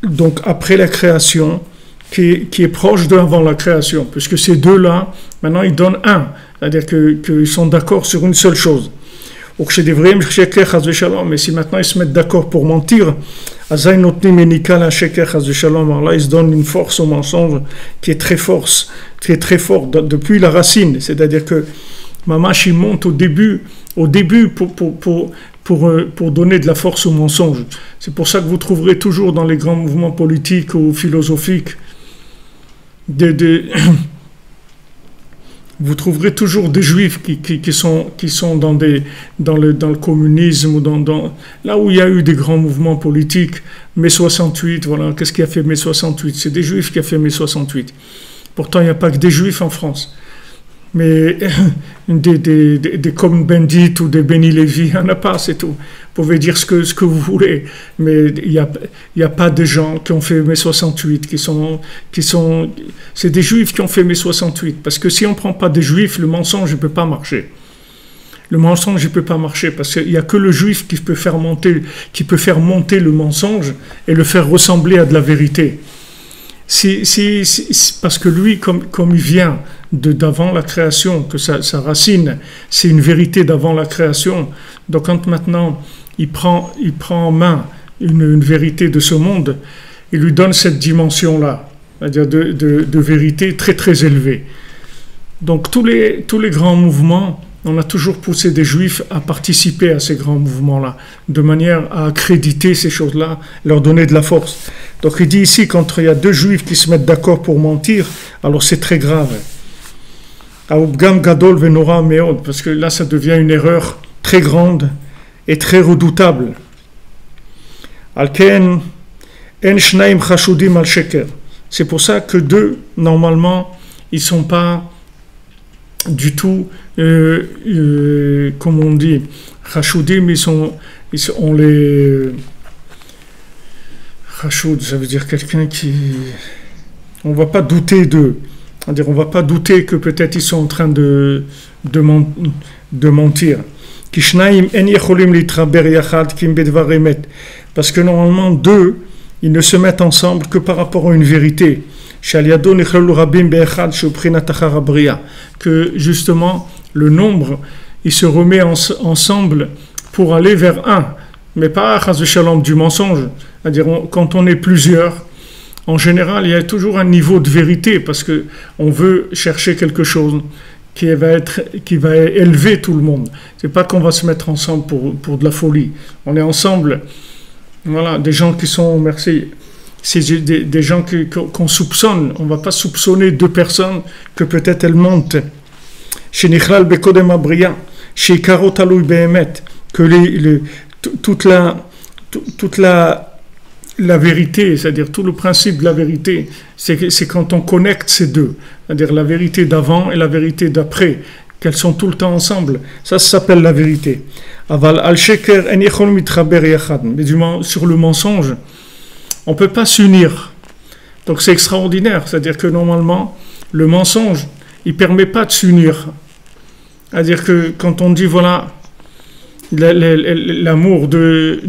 donc après la création qui est proche d'avant la création, puisque ces deux-là maintenant ils donnent un, c'est-à-dire qu'ils sont d'accord sur une seule chose. Mais si maintenant ils se mettent d'accord pour mentir, alors là ils se donnent une force au mensonge qui est très forte depuis la racine. C'est-à-dire que Mamash il monte au début pour donner de la force au mensonge. C'est pour ça que vous trouverez toujours dans les grands mouvements politiques ou philosophiques vous trouverez toujours des juifs qui sont dans le communisme ou là où il y a eu des grands mouvements politiques. Mai 68, voilà, qu'est-ce qui a fait Mai 68? C'est des juifs qui a fait Mai 68. Pourtant, il n'y a pas que des juifs en France. Mais des comme Bendit ou des Beni Lévi, il n'y en a pas, c'est tout. Vous pouvez dire ce que vous voulez, mais il y a pas de gens qui ont fait mai 68, c'est des juifs qui ont fait mai 68, parce que si on ne prend pas des juifs, le mensonge ne peut pas marcher. Le mensonge ne peut pas marcher, parce qu'il n'y a que le juif qui peut faire monter le mensonge et le faire ressembler à de la vérité. Parce que lui, comme il vient d'avant la création, que sa racine, c'est une vérité d'avant la création. Donc quand maintenant il prend en main une vérité de ce monde, il lui donne cette dimension-là, c'est-à-dire de vérité très très élevée. Donc tous les grands mouvements, on a toujours poussé des juifs à participer à ces grands mouvements-là, de manière à accréditer ces choses-là, leur donner de la force. Donc il dit ici, quand il y a deux juifs qui se mettent d'accord pour mentir, alors c'est très grave. Parce que là, ça devient une erreur très grande et très redoutable. C'est pour ça que deux, normalement, ils ne sont pas du tout, comme on dit, Chashudim, on les... Chashud, ça veut dire quelqu'un qui... On ne va pas douter d'eux. C'est-à-dire, on ne va pas douter que peut-être ils sont en train de mentir. Parce que normalement, deux, ils ne se mettent ensemble que par rapport à une vérité. Que justement, le nombre, il se remet ensemble pour aller vers un. Mais pas à shalom du mensonge. C'est-à-dire, quand on est plusieurs, en général, il y a toujours un niveau de vérité parce qu'on veut chercher quelque chose qui va élever tout le monde. C'est pas qu'on va se mettre ensemble pour de la folie. On est ensemble, voilà, des gens qui sont, merci, c'est des gens qu'on soupçonne. On va pas soupçonner deux personnes que peut-être elles mentent. Chez Nichlal Bekodem Abriya, chez Karot Aloui Behemet, que toute la vérité, c'est-à-dire tout le principe de la vérité, c'est quand on connecte ces deux, c'est-à-dire la vérité d'avant et la vérité d'après, qu'elles sont tout le temps ensemble. Ça s'appelle la vérité. Mais sur le mensonge, on ne peut pas s'unir. Donc c'est extraordinaire, c'est-à-dire que normalement, le mensonge, il ne permet pas de s'unir. C'est-à-dire que quand on dit, voilà, l'amour de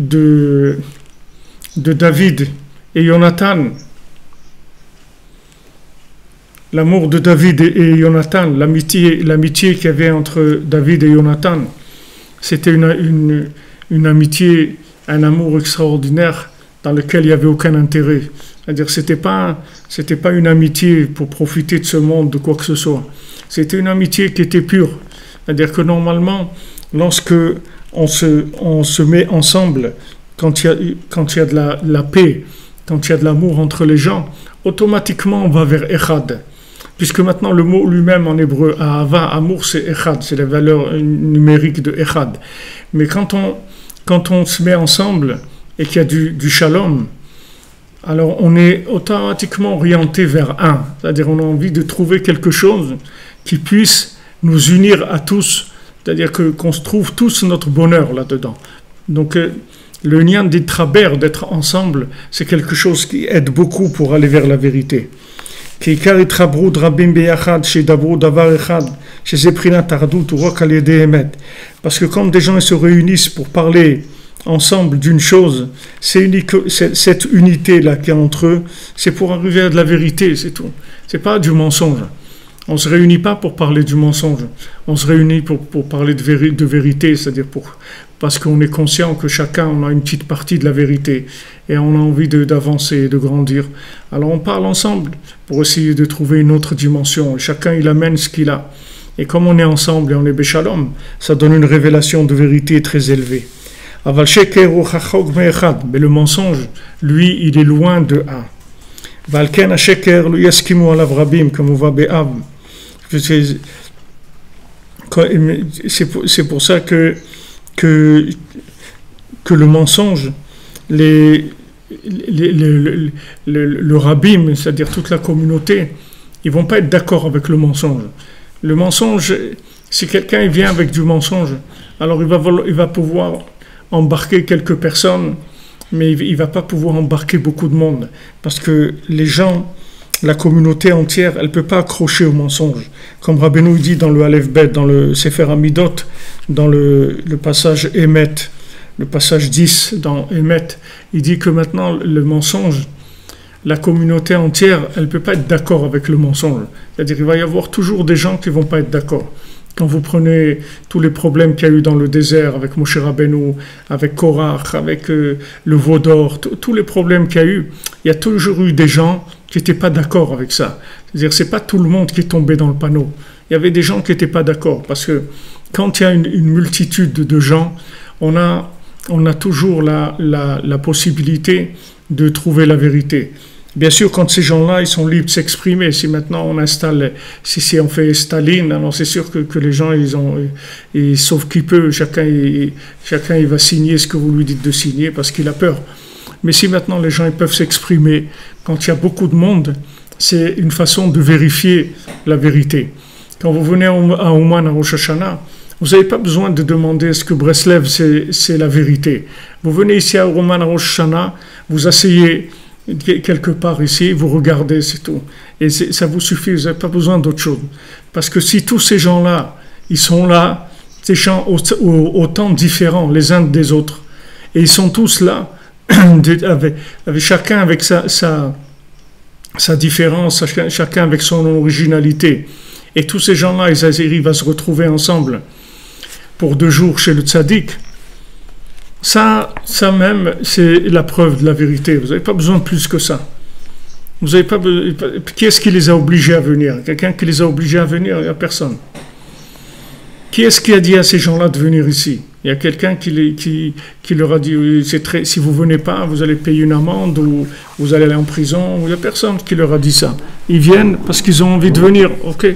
David et Jonathan, l'amour de David et Jonathan, l'amitié qu'il y avait entre David et Jonathan, c'était une amitié, un amour extraordinaire dans lequel il n'y avait aucun intérêt. C'est-à-dire c'était pas une amitié pour profiter de ce monde, de quoi que ce soit. C'était une amitié qui était pure. C'est-à-dire que normalement, lorsque on se met ensemble, quand il y a de la paix, quand il y a de l'amour entre les gens, automatiquement on va vers Echad. Puisque maintenant le mot lui-même en hébreu, Ahava, amour, c'est Echad, c'est la valeur numérique de Echad. Mais quand on se met ensemble et qu'il y a du shalom, alors on est automatiquement orienté vers un. C'est-à-dire on a envie de trouver quelque chose qui puisse nous unir à tous. C'est-à-dire qu'on se trouve tous notre bonheur là-dedans. Donc le lien d'être ensemble, c'est quelque chose qui aide beaucoup pour aller vers la vérité. Parce que quand des gens se réunissent pour parler ensemble d'une chose, cette unité-là qui est entre eux, c'est pour arriver à de la vérité, c'est tout. C'est pas du mensonge. On ne se réunit pas pour parler du mensonge. On se réunit pour parler de vérité, c'est-à-dire parce qu'on est conscient que chacun on a une petite partie de la vérité et on a envie d'avancer et de grandir. Alors on parle ensemble pour essayer de trouver une autre dimension. Chacun il amène ce qu'il a. Et comme on est ensemble et on est béchalom, ça donne une révélation de vérité très élevée. Mais le mensonge, lui, il est loin de un. Comme on voit Be'av. C'est pour ça que le mensonge, le rabbim, c'est-à-dire toute la communauté, ils vont pas être d'accord avec le mensonge. Le mensonge, si quelqu'un il vient avec du mensonge, alors il va pouvoir embarquer quelques personnes, mais il ne va pas pouvoir embarquer beaucoup de monde. Parce que les gens, la communauté entière, elle ne peut pas accrocher au mensonge. Comme Rabbeinu dit dans le Aleph Bet, dans le Sefer Amidot, dans le passage Emet, le passage 10 dans Emet, il dit que maintenant le mensonge, la communauté entière, elle ne peut pas être d'accord avec le mensonge. C'est-à-dire qu'il va y avoir toujours des gens qui ne vont pas être d'accord. Quand vous prenez tous les problèmes qu'il y a eu dans le désert avec Moshe Rabbeinu, avec Korach, avec le veau d'or, tous les problèmes qu'il y a eu, il y a toujours eu des gens qui n'étaient pas d'accord avec ça. C'est-à-dire que ce n'est pas tout le monde qui est tombé dans le panneau. Il y avait des gens qui n'étaient pas d'accord parce que quand il y a une multitude de gens, on a toujours la possibilité de trouver la vérité. Bien sûr, quand ces gens-là, ils sont libres de s'exprimer, si maintenant on installe, si on fait Staline, alors c'est sûr que les gens, sauf qui peut, chacun il va signer ce que vous lui dites de signer parce qu'il a peur. Mais si maintenant les gens ils peuvent s'exprimer, quand il y a beaucoup de monde, c'est une façon de vérifier la vérité. Quand vous venez à Ouman, à Rosh Hashanah, vous n'avez pas besoin de demander est-ce que Breslev c'est la vérité. Vous venez ici à Ouman, à Rosh Hashanah, vous asseyez quelque part ici, vous regardez, c'est tout. Et ça vous suffit, vous n'avez pas besoin d'autre chose. Parce que si tous ces gens-là, ils sont là, ces gens autant différents les uns des autres, et ils sont tous là, avec chacun avec sa différence, chacun avec son originalité, et tous ces gens-là, ils arrivent à se retrouver ensemble pour 2 jours chez le tzaddik, ça même, c'est la preuve de la vérité. Vous n'avez pas besoin de plus que ça. Vous avez pas. Qui est-ce qui les a obligés à venir? Quelqu'un qui les a obligés à venir? Il n'y a personne. Qui est-ce qui a dit à ces gens-là de venir ici? Il y a quelqu'un qui leur a dit si vous ne venez pas, vous allez payer une amende ou vous allez aller en prison. Il n'y a personne qui leur a dit ça. Ils viennent parce qu'ils ont envie de venir. Ok.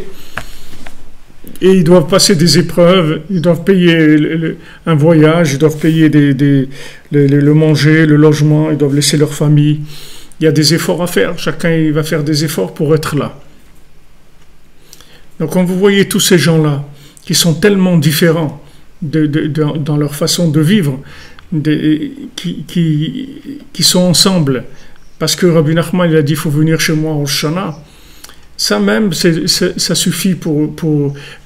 Et ils doivent passer des épreuves, ils doivent payer un voyage, ils doivent payer le manger, le logement, ils doivent laisser leur famille. Il y a des efforts à faire, chacun il va faire des efforts pour être là. Donc quand vous voyez tous ces gens-là, qui sont tellement différents dans leur façon de vivre, qui sont ensemble, parce que Rabbi Nachman il a dit il faut venir chez moi au Shana. Ça même, ça suffit pour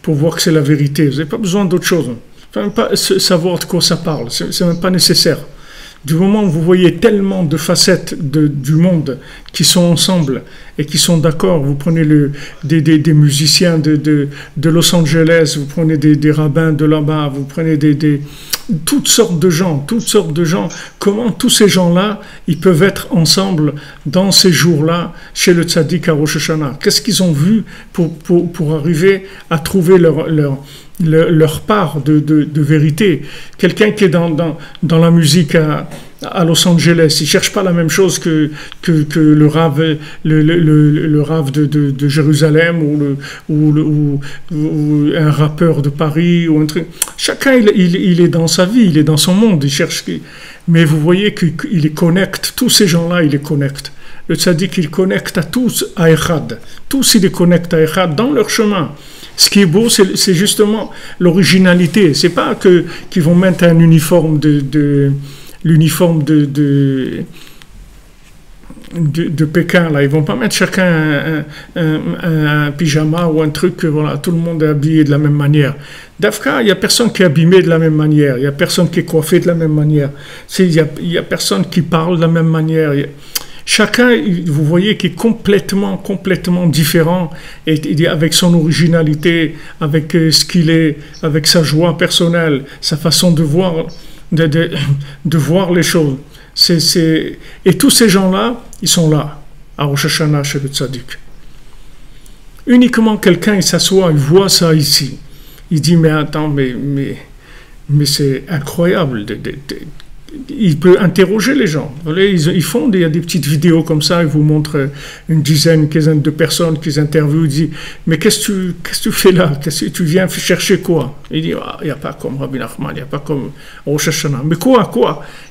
voir que c'est la vérité. Vous n'avez pas besoin d'autre chose. Il ne faut même pas savoir de quoi ça parle. Ce n'est même pas nécessaire. Du moment où vous voyez tellement de facettes du monde qui sont ensemble et qui sont d'accord, vous prenez des musiciens de Los Angeles, vous prenez des rabbins de là-bas, vous prenez toutes sortes de gens, comment tous ces gens-là, ils peuvent être ensemble dans ces jours-là chez le tzaddik à Rosh Hashanah. Qu'est-ce qu'ils ont vu pour arriver à trouver leur part de vérité? Quelqu'un qui est dans la musique à Los Angeles, il ne cherche pas la même chose que le rave de Jérusalem ou un rappeur de Paris ou un truc. Chacun il est dans sa vie, il est dans son monde, il cherche. Mais vous voyez qu'il les connecte, tous ces gens-là, il les connecte. Le tzaddik, il connecte à tous à Echad. Tous, il les connecte à Echad dans leur chemin. Ce qui est beau, c'est justement l'originalité. C'est pas qu'ils vont mettre un uniforme l'uniforme de Pékin, là. Ils vont pas mettre chacun un pyjama ou un truc que voilà, tout le monde est habillé de la même manière. D'Afka, il n'y a personne qui est abîmé de la même manière. Il n'y a personne qui est coiffé de la même manière. Il y a personne qui parle de la même manière. Chacun, vous voyez, qui est complètement différent, et avec son originalité, avec ce qu'il est, avec sa joie personnelle, sa façon de voir les choses. Et tous ces gens-là, ils sont là, à Rosh Hashanah, chez le tzaddik. Uniquement quelqu'un, il s'assoit, il voit ça ici. Il dit, mais attends, mais c'est incroyable. Il peut interroger les gens. Il y a des petites vidéos comme ça, ils vous montrent une quinzaine de personnes qu'ils interviewent, ils disent, mais qu'est-ce que tu fais là? Tu viens chercher quoi? Il dit, il n'y a pas comme Rabbi Nachman, il n'y a pas comme Rosh Hashanah. Mais quoi?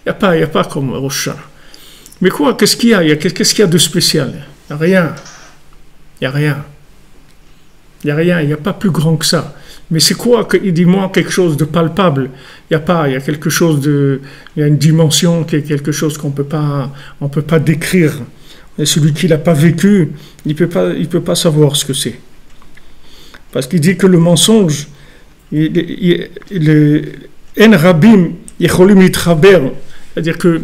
Il n'y a pas comme Rosh Hashanah. Mais quoi? Qu'est-ce qu'il y a? Qu'est-ce qu'il y a de spécial? Il n'y a rien. Il n'y a rien. Il n'y a rien, il n'y a pas plus grand que ça. Mais c'est quoi? Il dit moi quelque chose de palpable. Il y a pas, il y a quelque chose de, il y a une dimension qui est quelque chose qu'on peut pas décrire. Et celui qui l'a pas vécu, il peut pas savoir ce que c'est. Parce qu'il dit que le mensonge, en rabim yecholim yitchaber, c'est-à-dire que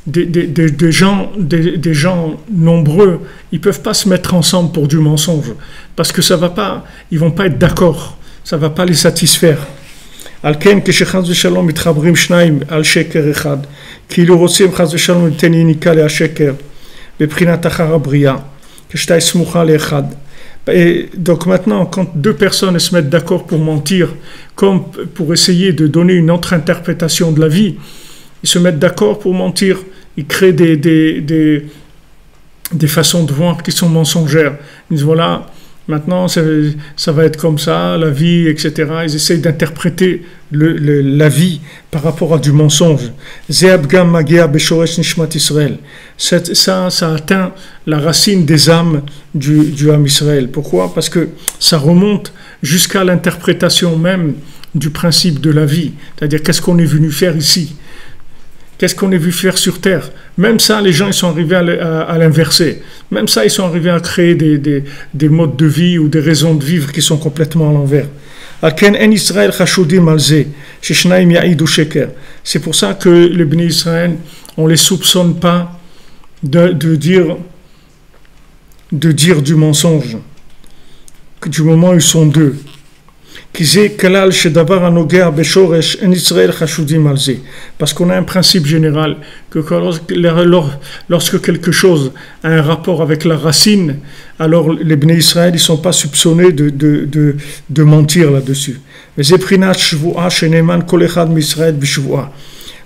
des gens nombreux, ils peuvent pas se mettre ensemble pour du mensonge, parce que ça va pas, ils vont pas être d'accord. Ça ne va pas les satisfaire. Al-Ken, כשחס ושלום מתחברים שניים על שקר אחד, כאילו רוצים חס ושלום לתן יניקה להשקר, בבחינת אחר הבריאה, כשתיים סמוכה לאחד. Donc maintenant, quand deux personnes se mettent d'accord pour mentir, comme pour essayer de donner une autre interprétation de la vie, ils se mettent d'accord pour mentir, ils créent des façons de voir qui sont mensongères. Ils disent voilà, maintenant, ça va être comme ça, la vie, etc. Ils essayent d'interpréter la vie par rapport à du mensonge. Ça atteint la racine des âmes du Ham Israël. Pourquoi? Parce que ça remonte jusqu'à l'interprétation même du principe de la vie. C'est-à-dire, qu'est-ce qu'on est venu faire ici? Qu'est-ce qu'on est venu faire sur Terre? Même ça, les gens ils sont arrivés à l'inverser. Même ça, ils sont arrivés à créer des modes de vie ou des raisons de vivre qui sont complètement à l'envers. C'est pour ça que les Bnei Israël, on ne les soupçonne pas de dire du mensonge. Du moment où ils sont deux. Parce qu'on a un principe général que lorsque quelque chose a un rapport avec la racine, alors les Bnei Israël ne sont pas soupçonnés de mentir là-dessus.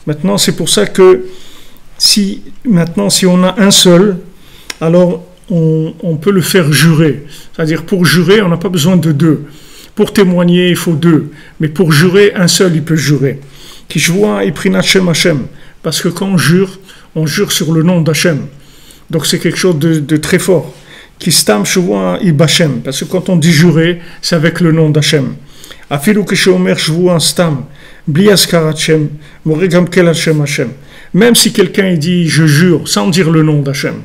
Maintenant, c'est pour ça que si on a un seul, alors on peut le faire jurer. C'est-à-dire pour jurer, on n'a pas besoin de deux. Pour témoigner, il faut deux. Mais pour jurer, un seul, il peut jurer. Parce que quand on jure sur le nom d'Hachem. Donc c'est quelque chose de très fort. Parce que quand on dit jurer, c'est avec le nom d'Hachem. Même si quelqu'un dit je jure sans dire le nom d'Hachem.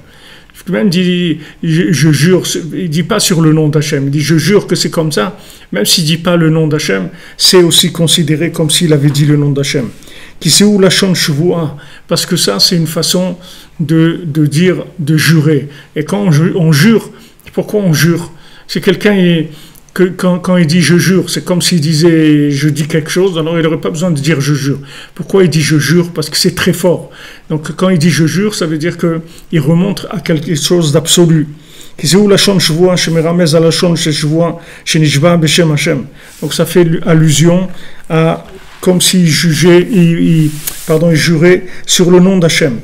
Même dit je jure, il dit pas sur le nom d'Hachem, il dit je jure que c'est comme ça, même s'il dit pas le nom d'Hachem, c'est aussi considéré comme s'il avait dit le nom d'Hachem. Qui c'est où la shvoua? Parce que ça c'est une façon de dire, de jurer. Et quand on jure, pourquoi on jure? C'est quelqu'un quand il dit je jure, c'est comme s'il disait je dis quelque chose, alors il n'aurait pas besoin de dire je jure. Pourquoi il dit je jure? Parce que c'est très fort. Donc quand il dit je jure, ça veut dire qu'il remonte à quelque chose d'absolu. Donc ça fait allusion à comme s'il jugeait, il jurait sur le nom d'Hachem.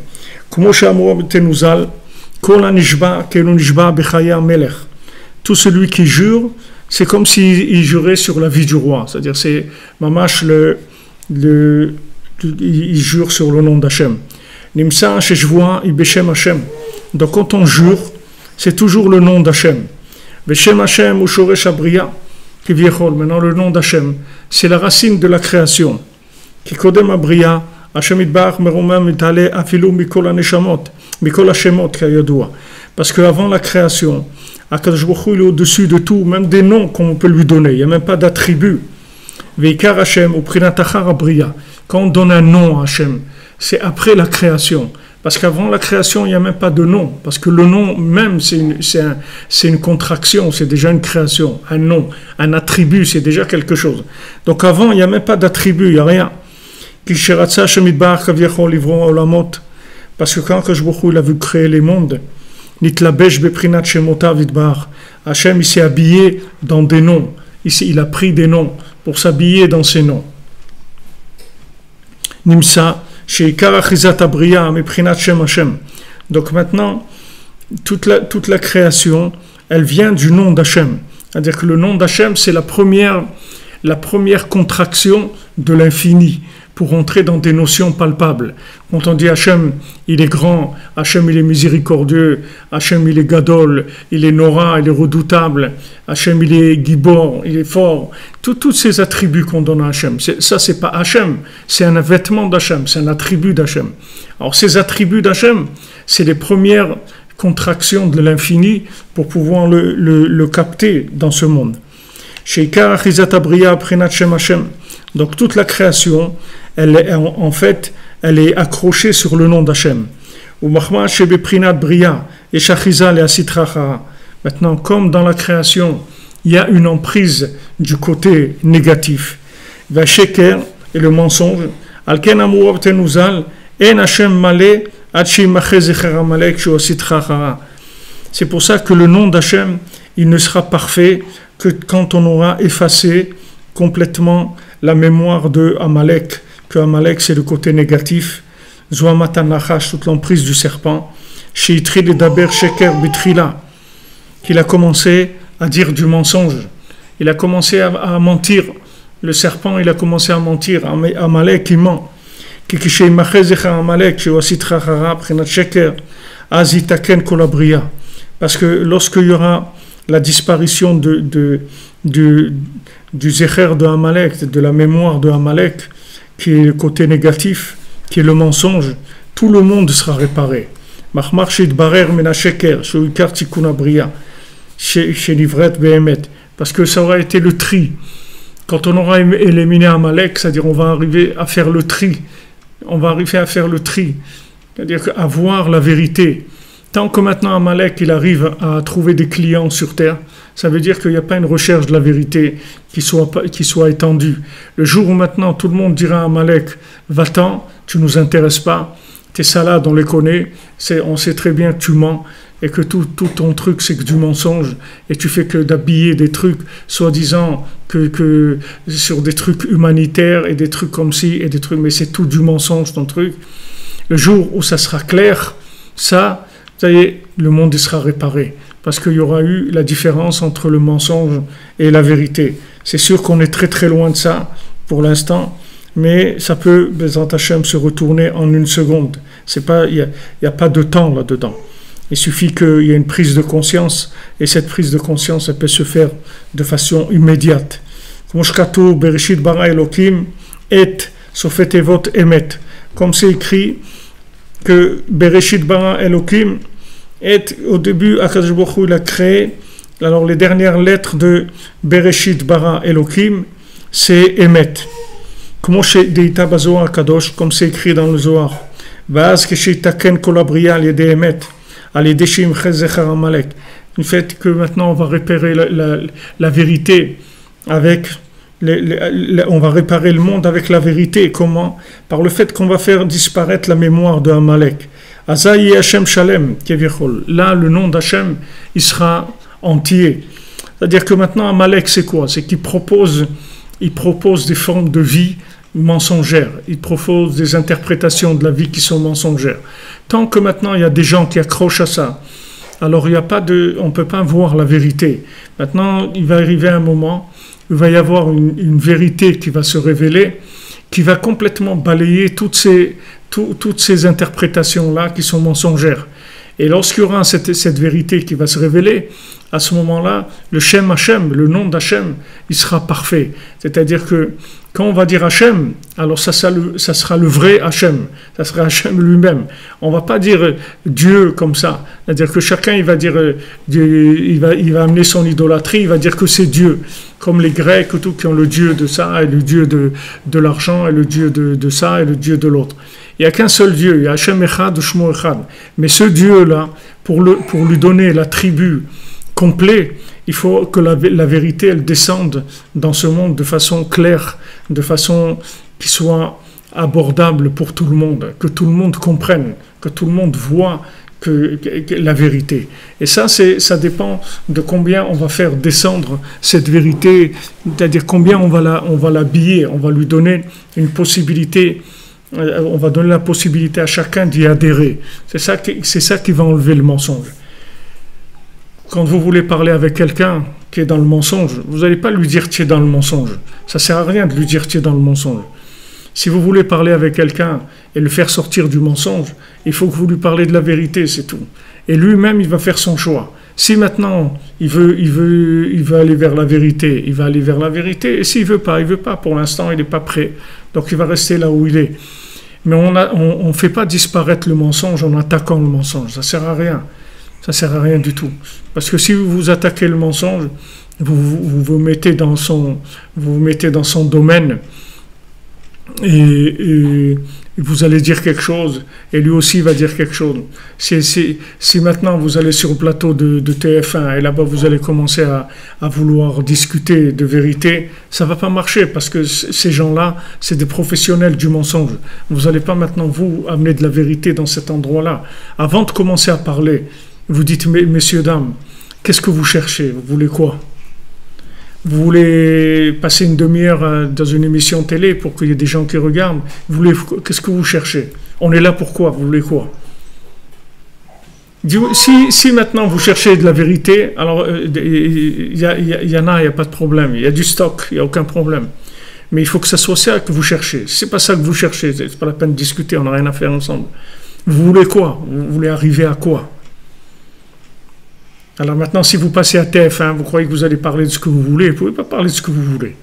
Tout celui qui jure, c'est comme s'il jurait sur la vie du roi. C'est-à-dire, c'est mamash il jure sur le nom d'Hachem. Nimsa sheshvoa ibeshem Hachem. Donc, quand on jure, c'est toujours le nom d'Hachem. Beshem Hachem ou shoresh abriya kivyechol. Maintenant, le nom d'Hachem, c'est la racine de la création. Kikodem abriya, Hachem itbarach meromem mitale afilu mikol haneshamot, mikol hashemot kayadua. Parce qu'avant la création, Akadosh Baruch Hu, il est au-dessus de tout, même des noms qu'on peut lui donner. Il n'y a même pas d'attribut. Veikar Hashem, ou Prinatachar Abriya. Quand on donne un nom à Hashem, c'est après la création. Parce qu'avant la création, il n'y a même pas de nom. Parce que le nom même, c'est une contraction, c'est déjà une création. Un nom, un attribut, c'est déjà quelque chose. Donc avant, il n'y a même pas d'attribut, il n'y a rien. Parce que quand Akadosh Baruch Hu, il a vu créer les mondes, Hachem, il s'est habillé dans des noms. Ici, il a pris des noms pour s'habiller dans ces noms. Nimsa, sheikar achizat abriya meprinat shem Hachem. Donc maintenant, toute la création, elle vient du nom d'Hachem. C'est-à-dire que le nom d'Hachem, c'est la première contraction de l'infini. pour entrer dans des notions palpables. Quand on dit Hachem, il est grand, Hachem, il est miséricordieux, Hachem, il est gadol, il est nora, il est redoutable, Hachem, il est gibor, il est fort. Tous ces attributs qu'on donne à Hachem, ça, c'est pas Hachem, c'est un vêtement d'Hachem, c'est un attribut d'Hachem. Alors, ces attributs d'Hachem, c'est les premières contractions de l'infini pour pouvoir le capter dans ce monde. Donc toute la création, elle est, en fait, elle est accrochée sur le nom d'Hachem. Maintenant, comme dans la création, il y a une emprise du côté négatif, et le mensonge, c'est pour ça que le nom d'Hachem, il ne sera parfait que quand on aura effacé complètement la mémoire de Amalek, que Amalek c'est le côté négatif, Zoamatan Nachash, toute l'emprise du serpent, Sheitri de Daber Sheker Bitrila, qu'il a commencé à dire du mensonge, il a commencé à mentir, le serpent il a commencé à mentir, Amalek il ment, parce que lorsqu'il y aura la disparition du Zecher de Amalek, de la mémoire de Amalek, qui est le côté négatif, qui est le mensonge, tout le monde sera réparé. Parce que ça aura été le tri. Quand on aura éliminé Amalek, c'est-à-dire on va arriver à faire le tri. On va arriver à faire le tri. C'est-à-dire à voir la vérité. Tant que maintenant Amalek il arrive à trouver des clients sur terre, ça veut dire qu'il n'y a pas une recherche de la vérité qui soit étendue. Le jour où maintenant tout le monde dira à Amalek, va-t'en, tu ne nous intéresses pas, tes salades on les connaît, on sait très bien que tu mens et que tout ton truc c'est que du mensonge et tu fais que d'habiller des trucs soi-disant que sur des trucs humanitaires et des trucs comme ci et des trucs, mais c'est tout du mensonge ton truc. Le jour où ça sera clair, ça y est, le monde sera réparé. Parce qu'il y aura eu la différence entre le mensonge et la vérité. C'est sûr qu'on est très très loin de ça pour l'instant, mais ça peut, Bezrat Hashem, se retourner en une seconde. Il n'y a pas de temps là-dedans. Il suffit qu'il y ait une prise de conscience, et cette prise de conscience, elle peut se faire de façon immédiate. Bereshit bara Elokim et Sofet Evot Emet. Comme c'est écrit que Bereshit bara Elokim, et au début, Akadosh Baruch Hu, il a créé, alors les dernières lettres de Bereshit bara Elokim, c'est Emet. Comme c'est écrit dans le Zohar. Vaz Keshitaken Kolabria al Yede Emet, al Yede Shim Chezechar Amalek. Le fait que maintenant on va réparer la vérité avec on va réparer le monde avec la vérité. Comment? Par le fait qu'on va faire disparaître la mémoire de Amalek. Azayi Hashem Shalem Kevichol. Là, le nom d'Hachem, il sera entier. C'est-à-dire que maintenant, Amalek, c'est quoi? C'est qu'il propose des formes de vie mensongères. Il propose des interprétations de la vie qui sont mensongères. Tant que maintenant, il y a des gens qui accrochent à ça, alors on ne peut pas voir la vérité. Maintenant, il va arriver un moment où il va y avoir une vérité qui va se révéler, qui va complètement balayer toutes ces interprétations-là qui sont mensongères. Et lorsqu'il y aura cette vérité qui va se révéler, à ce moment-là, le Shem Hashem, le nom d'Hachem, il sera parfait. C'est-à-dire que quand on va dire Hachem, alors ça sera le vrai Hachem, ça sera Hachem lui-même. On ne va pas dire Dieu comme ça. C'est-à-dire que chacun, il va dire, il va amener son idolâtrie, il va dire que c'est Dieu. Comme les Grecs, tout, qui ont le Dieu de ça, et le Dieu de l'argent, et le Dieu de ça, et le Dieu de l'autre. Il n'y a qu'un seul Dieu, il y a Hachem Echad, Shmo Echad. Mais ce Dieu-là, pour lui donner l'attribut complet, il faut que la vérité, elle descende dans ce monde de façon claire, de façon qui soit abordable pour tout le monde, que tout le monde comprenne, que tout le monde voit que la vérité. Et ça dépend de combien on va faire descendre cette vérité, c'est-à-dire combien on va l'habiller, on va lui donner une possibilité. On va donner la possibilité à chacun d'y adhérer. C'est ça qui va enlever le mensonge. Quand vous voulez parler avec quelqu'un qui est dans le mensonge, vous n'allez pas lui dire tu es dans le mensonge. Ça ne sert à rien de lui dire tu es dans le mensonge. Si vous voulez parler avec quelqu'un et le faire sortir du mensonge, il faut que vous lui parlez de la vérité, c'est tout. Et lui-même, il va faire son choix. Si maintenant, il veut aller vers la vérité, il va aller vers la vérité. Et s'il veut pas, il veut pas. Pour l'instant, il n'est pas prêt. Donc, il va rester là où il est. Mais on ne fait pas disparaître le mensonge en attaquant le mensonge. Ça sert à rien. Ça sert à rien du tout. Parce que si vous attaquez le mensonge, vous mettez dans son domaine et vous allez dire quelque chose et lui aussi va dire quelque chose. Si maintenant vous allez sur le plateau de TF1 et là-bas vous allez commencer à vouloir discuter de vérité, ça va pas marcher parce que ces gens-là, c'est des professionnels du mensonge. Vous n'allez pas maintenant vous amener de la vérité dans cet endroit-là. Avant de commencer à parler, vous dites, messieurs, dames, qu'est-ce que vous cherchez? Vous voulez quoi? Vous voulez passer une demi-heure dans une émission télé pour qu'il y ait des gens qui regardent? Qu'est-ce que vous cherchez? On est là pour quoi? Vous voulez quoi? Si maintenant vous cherchez de la vérité, alors il y en a, il n'y a pas de problème. Il y a du stock, il n'y a aucun problème. Mais il faut que ça soit ça que vous cherchez. Si ce n'est pas ça que vous cherchez, ce n'est pas la peine de discuter, on n'a rien à faire ensemble. Vous voulez quoi? Vous voulez arriver à quoi? Alors maintenant, si vous passez à TF1, vous croyez que vous allez parler de ce que vous voulez, vous ne pouvez pas parler de ce que vous voulez.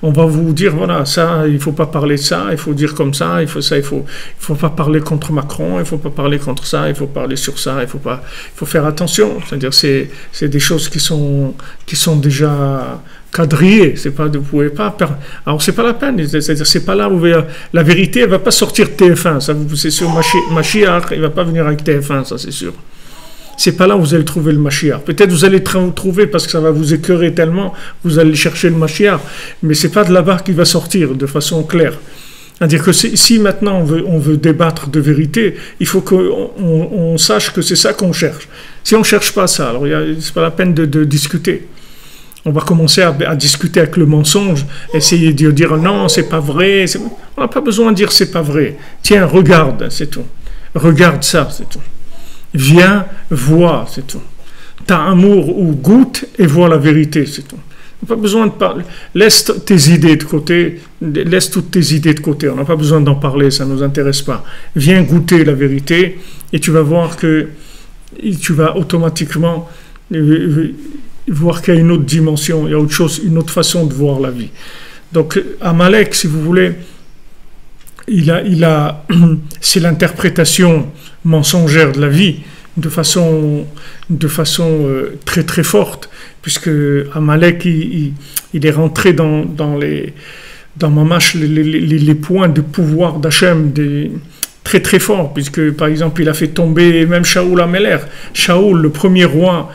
On va vous dire, voilà, ça, il ne faut pas parler de ça, il faut dire comme ça, il faut pas parler contre Macron, il ne faut pas parler contre ça, il faut parler sur ça, il faut faire attention. C'est-à-dire, c'est des choses qui sont déjà quadrillées. C'est pas, vous pouvez pas. Alors, c'est pas la peine. C'est-à-dire, c'est pas là où la vérité, elle va pas sortir de TF1. Ça, c'est sûr, Mashiach, il va pas venir avec TF1, ça, c'est sûr. C'est pas là où vous allez trouver le Mashiach. Peut-être vous allez le trouver parce que ça va vous écœurer tellement, vous allez chercher le Mashiach, mais c'est pas de là-bas qu'il va sortir de façon claire. C'est-à-dire que si maintenant on veut débattre de vérité, il faut qu'on sache que c'est ça qu'on cherche. Si on ne cherche pas ça, alors c'est pas la peine de discuter. On va commencer à discuter avec le mensonge, essayer de dire non, c'est pas vrai. On n'a pas besoin de dire c'est pas vrai. Tiens, regarde, c'est tout. Regarde ça, c'est tout. Viens, vois, c'est tout. T'as amour ou goûte et vois la vérité, c'est tout. On n'a pas besoin de parler. Laisse tes idées de côté, laisse toutes tes idées de côté. On n'a pas besoin d'en parler, ça ne nous intéresse pas. Viens goûter la vérité et tu vas voir que tu vas automatiquement voir qu'il y a une autre dimension, il y a autre chose, une autre façon de voir la vie. Donc, Amalek, si vous voulez, c'est l'interprétation mensongère de la vie de façon très très forte, puisque Amalek il est rentré dans Mamash les points de pouvoir d'Hachem très très fort, puisque par exemple il a fait tomber même Shaoul Améler. Shaoul, le premier roi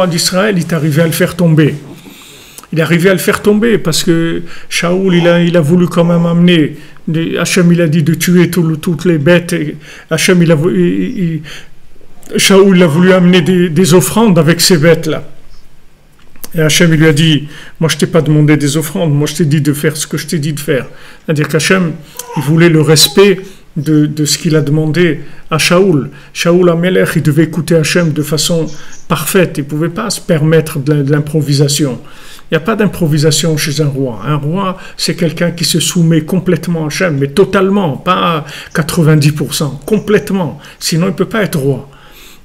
d'Israël, il est arrivé à le faire tomber. Il est arrivé à le faire tomber parce que Shaoul, il a voulu quand même amener. Hachem, il a dit de tuer toutes les bêtes. Hachem, Shaoul, il a voulu amener des offrandes avec ces bêtes-là. Et Hachem, il lui a dit, moi je t'ai pas demandé des offrandes, moi je t'ai dit de faire ce que je t'ai dit de faire. C'est-à-dire qu'Hachem, il voulait le respect de ce qu'il a demandé à Shaoul. Shaoul Amelech, il devait écouter Hachem de façon parfaite. Il ne pouvait pas se permettre de l'improvisation. Il n'y a pas d'improvisation chez un roi. Un roi, c'est quelqu'un qui se soumet complètement à Hachem, mais totalement, pas 90%, complètement. Sinon, il ne peut pas être roi.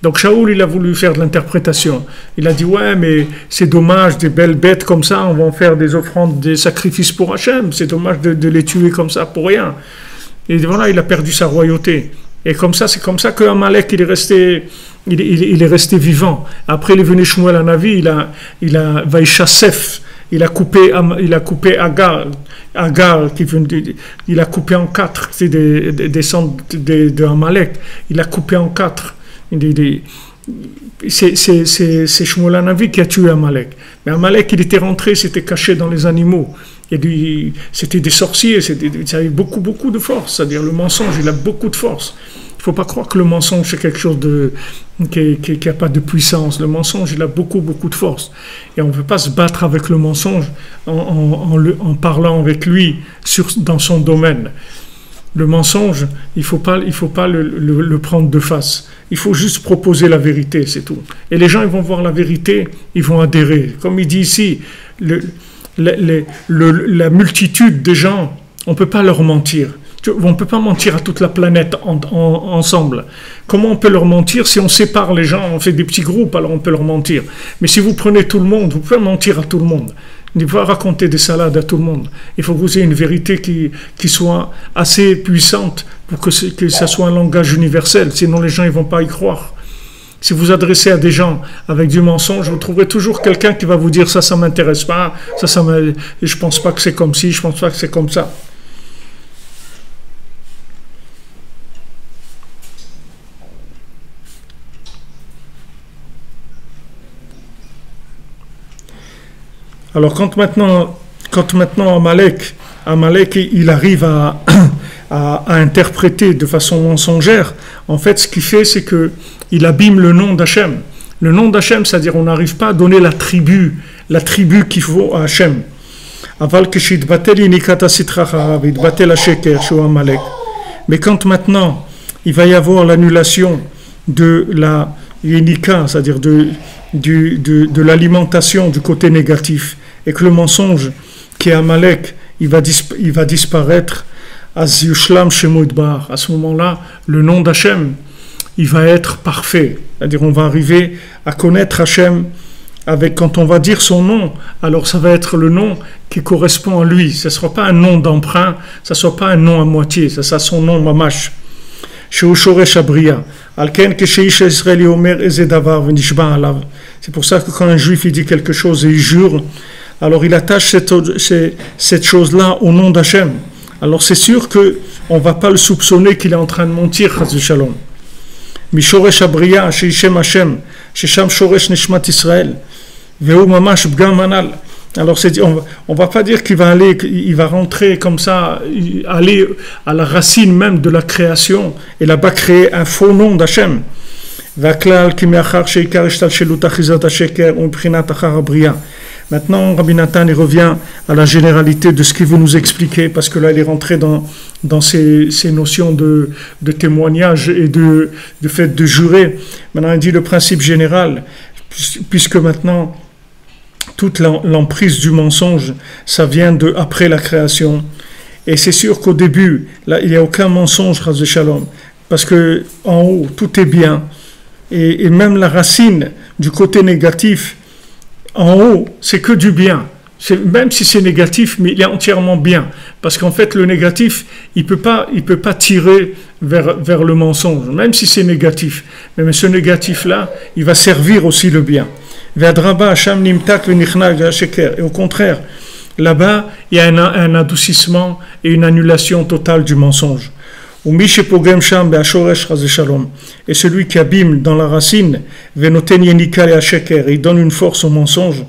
Donc Shaoul, il a voulu faire de l'interprétation. Il a dit, ouais, mais c'est dommage, des belles bêtes comme ça, on va en faire des offrandes, des sacrifices pour Hachem. C'est dommage de les tuer comme ça pour rien. Et voilà, il a perdu sa royauté. Et comme ça, c'est comme ça que Amalek, il est resté vivant. Après, il est venu Shmuel Hanavi, il a Vaïchassef, il a coupé Agar, il a coupé en quatre, c'est des descendants de Amalek, il a coupé en quatre. C'est Shmuel Hanavi qui a tué Amalek. Mais Amalek, il était rentré, s'était caché dans les animaux. Et c'était des sorciers, ça avait beaucoup de force. C'est-à-dire le mensonge, il a beaucoup de force. Il ne faut pas croire que le mensonge, c'est quelque chose qui n'a pas de puissance. Le mensonge, il a beaucoup de force. Et on ne peut pas se battre avec le mensonge en parlant avec lui dans son domaine. Le mensonge, il ne faut pas le prendre de face. Il faut juste proposer la vérité, c'est tout. Et les gens, ils vont voir la vérité, ils vont adhérer. Comme il dit ici, la multitude des gens, on ne peut pas leur mentir. On ne peut pas mentir à toute la planète ensemble. Comment on peut leur mentir si on sépare les gens, on fait des petits groupes, alors on peut leur mentir. Mais si vous prenez tout le monde, vous pouvez mentir à tout le monde. Il ne faut pas raconter des salades à tout le monde. Il faut que vous ayez une vérité qui soit assez puissante pour que ça soit un langage universel. Sinon les gens ne vont pas y croire. Si vous adressez à des gens avec du mensonge, vous trouverez toujours quelqu'un qui va vous dire « ça ne m'intéresse pas, je ne pense pas que c'est comme ci, je ne pense pas que c'est comme ça ». Alors quand maintenant Amalek il arrive à interpréter de façon mensongère, en fait ce qu'il fait c'est que il abîme le nom d'Hachem. Le nom d'Hachem, c'est-à-dire on n'arrive pas à donner la tribu qu'il faut à Hachem. Mais quand maintenant il va y avoir l'annulation de la Yenika, c'est-à-dire de l'alimentation du côté négatif, et que le mensonge qui est Amalek, il va disparaître, à ce moment-là, le nom d'Hachem, il va être parfait. C'est-à-dire on va arriver à connaître Hachem quand on va dire son nom, alors ça va être le nom qui correspond à lui. Ce ne sera pas un nom d'emprunt, ce ne sera pas un nom à moitié, ça sera son nom mamash. C'est pour ça que quand un juif il dit quelque chose et il jure, alors il attache cette chose-là au nom d'Hachem. Alors c'est sûr qu'on ne va pas le soupçonner qu'il est en train de mentir, chas v'shalom. Mishoresh Abriya, Sheishem Hashem, Shesham Shoresh Nishmat Israël, Ve'u Mamash Bgam Anal. Alors on va pas dire qu'il va rentrer comme ça, aller à la racine même de la création et là-bas créer un faux nom d'Hachem. Maintenant, Rabbi Nathan il revient à la généralité de ce qu'il veut nous expliquer, parce que là il est rentré dans ces notions de témoignage et de fait de jurer. Maintenant il dit le principe général, puisque maintenant toute l'emprise du mensonge, ça vient de après la création. Et c'est sûr qu'au début, là, il n'y a aucun mensonge, Chas v'Shalom, parce que en haut, tout est bien. Et même la racine du côté négatif, en haut, c'est que du bien. Même si c'est négatif, mais il est entièrement bien. Parce qu'en fait, le négatif, il peut pas tirer vers le mensonge, même si c'est négatif. Mais ce négatif-là, il va servir aussi le bien. Et au contraire, là-bas, il y a un adoucissement et une annulation totale du mensonge. Et celui qui abîme dans la racine, il donne une force au mensonge,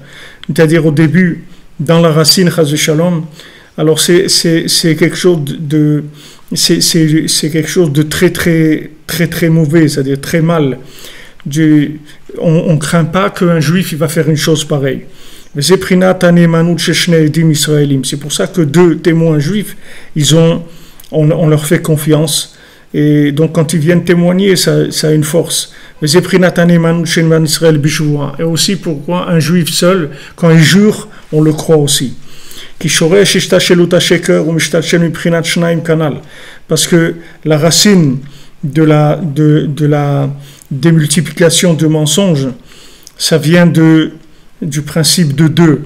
c'est-à-dire au début, dans la racine, alors c'est quelque chose de très très très très mauvais, c'est-à-dire très mal. On ne craint pas qu'un juif il va faire une chose pareille. C'est pour ça que deux témoins juifs, on leur fait confiance. Et donc quand ils viennent témoigner, ça a une force. Et aussi pourquoi un juif seul, quand il jure, on le croit aussi. Parce que la racine de la démultiplication de mensonges, ça vient du principe de deux.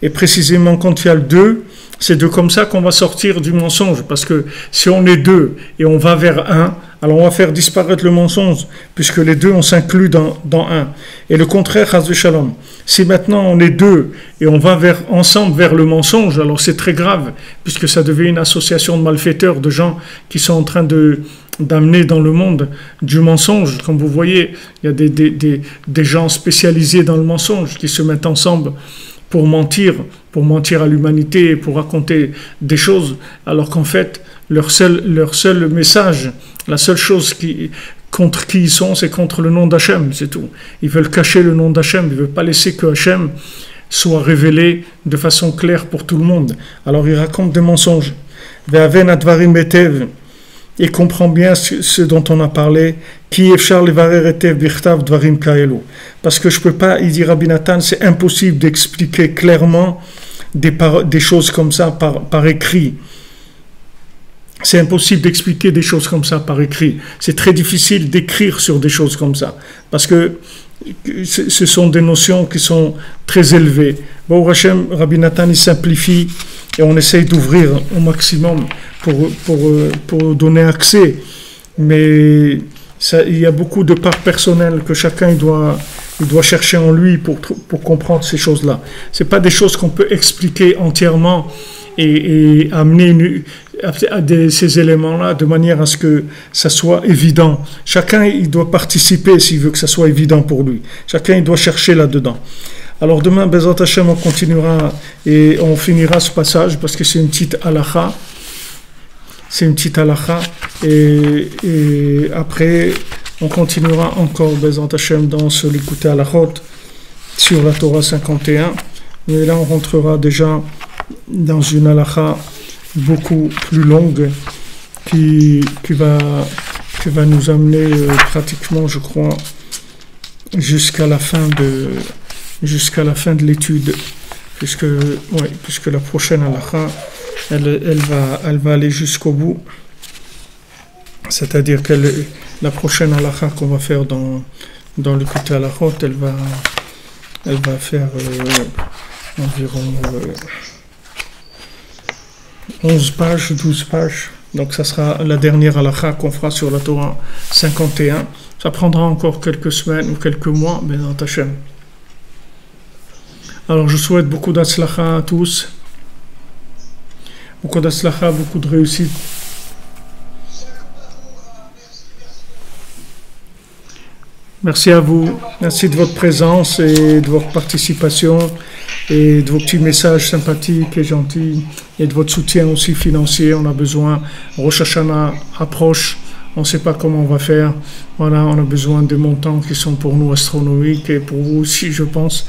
Et précisément quand il y a le deux, c'est comme ça qu'on va sortir du mensonge, parce que si on est deux et on va vers un, alors on va faire disparaître le mensonge, puisque les deux on s'inclut dans un. Et le contraire, chas v'shalom. Si maintenant on est deux et on va ensemble vers le mensonge, alors c'est très grave, puisque ça devient une association de malfaiteurs, de gens qui sont en train d'amener dans le monde du mensonge. Comme vous voyez, il y a des gens spécialisés dans le mensonge qui se mettent ensemble pour mentir à l'humanité, pour raconter des choses, alors qu'en fait, leur seul message, la seule chose contre qui ils sont, c'est contre le nom d'Hachem, c'est tout. Ils veulent cacher le nom d'Hachem, ils ne veulent pas laisser que Hachem soit révélé de façon claire pour tout le monde. Alors ils racontent des mensonges. et comprend bien ce dont on a parlé. Qui efchar levarer etev bichtav dvarim kaelu. Parce que je peux pas, il dit Rabbi Nathan, c'est impossible d'expliquer clairement des choses comme ça par écrit. C'est impossible d'expliquer des choses comme ça par écrit. C'est très difficile d'écrire sur des choses comme ça. Parce que ce sont des notions qui sont très élevées. Bon, Hachem, Rabbi Nathan, il simplifie et on essaye d'ouvrir au maximum pour donner accès. Mais il y a beaucoup de parts personnelles que chacun il doit chercher en lui pour comprendre ces choses-là. Ce n'est pas des choses qu'on peut expliquer entièrement et amener ces éléments-là de manière à ce que ça soit évident. Chacun il doit participer s'il veut que ça soit évident pour lui. Chacun il doit chercher là-dedans. Alors demain, Bezat Hashem, on continuera et on finira ce passage parce que c'est une petite halakha. C'est une petite halakha et après on continuera encore Bezat Hashem dans ce l'écouter halachot sur la Torah 51. Mais là on rentrera déjà dans une halakha beaucoup plus longue qui va nous amener pratiquement, je crois, jusqu'à la fin de l'étude, puisque la prochaine halakha elle va aller jusqu'au bout. C'est-à-dire que la prochaine halakha qu'on va faire dans l'écoute halachot, elle va faire environ 11 pages, 12 pages. Donc ça sera la dernière halakha qu'on fera sur la Torah 51. Ça prendra encore quelques semaines ou quelques mois, Bezat Hashem. Alors je souhaite beaucoup d'atzlacha à tous. Beaucoup d'atzlacha, beaucoup de réussite. Merci à vous. Merci de votre présence et de votre participation et de vos petits messages sympathiques et gentils et de votre soutien aussi financier. On a besoin. Rosh Hashanah approche. On ne sait pas comment on va faire. Voilà, on a besoin de montants qui sont pour nous astronomiques et pour vous aussi, je pense.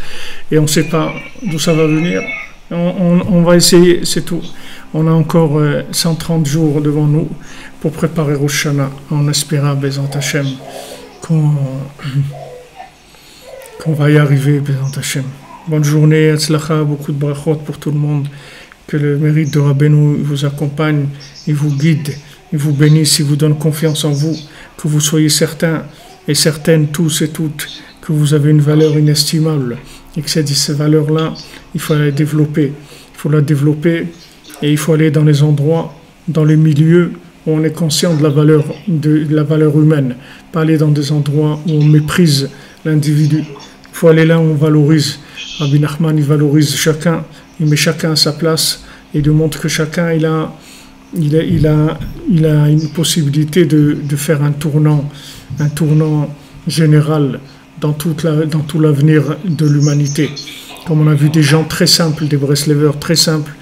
Et on ne sait pas d'où ça va venir. On va essayer, c'est tout. On a encore 130 jours devant nous pour préparer Rosh Hashanah en espérant, Bezat Hashem, qu'on va y arriver, Bezat Hashem. Bonne journée, Hatzlacha, beaucoup de brachot pour tout le monde. Que le mérite de Rabbeinu vous accompagne, il vous guide, il vous bénisse, il vous donne confiance en vous, que vous soyez certains et certaines, tous et toutes, que vous avez une valeur inestimable et que ces valeurs-là, il faut la développer. Il faut la développer et il faut aller dans les endroits, dans les milieux où on est conscient de la valeur humaine, pas aller dans des endroits où on méprise l'individu. Il faut aller là où on valorise. Rabbi Nachman, il valorise chacun, il met chacun à sa place et il montre que chacun il a une possibilité de faire un tournant général dans tout l'avenir de l'humanité. Comme on a vu des gens très simples, des Breslevers très simples,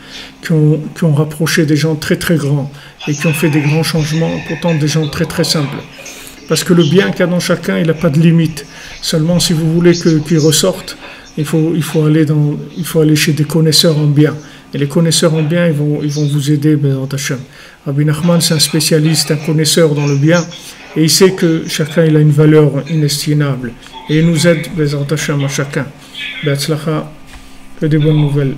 qui ont rapproché des gens très très grands et qui ont fait des grands changements, pourtant des gens très très simples. Parce que le bien qu'il y a dans chacun, il n'a pas de limite. Seulement, si vous voulez qu'il ressorte, il faut aller chez des connaisseurs en bien. Et les connaisseurs en bien, ils vont vous aider, Bezat Hashem. Rabbi Nachman, c'est un spécialiste, un connaisseur dans le bien, et il sait que chacun il a une valeur inestimable. Et il nous aide, Bezat Hashem, à chacun. Be'atzlacha, que des bonnes nouvelles.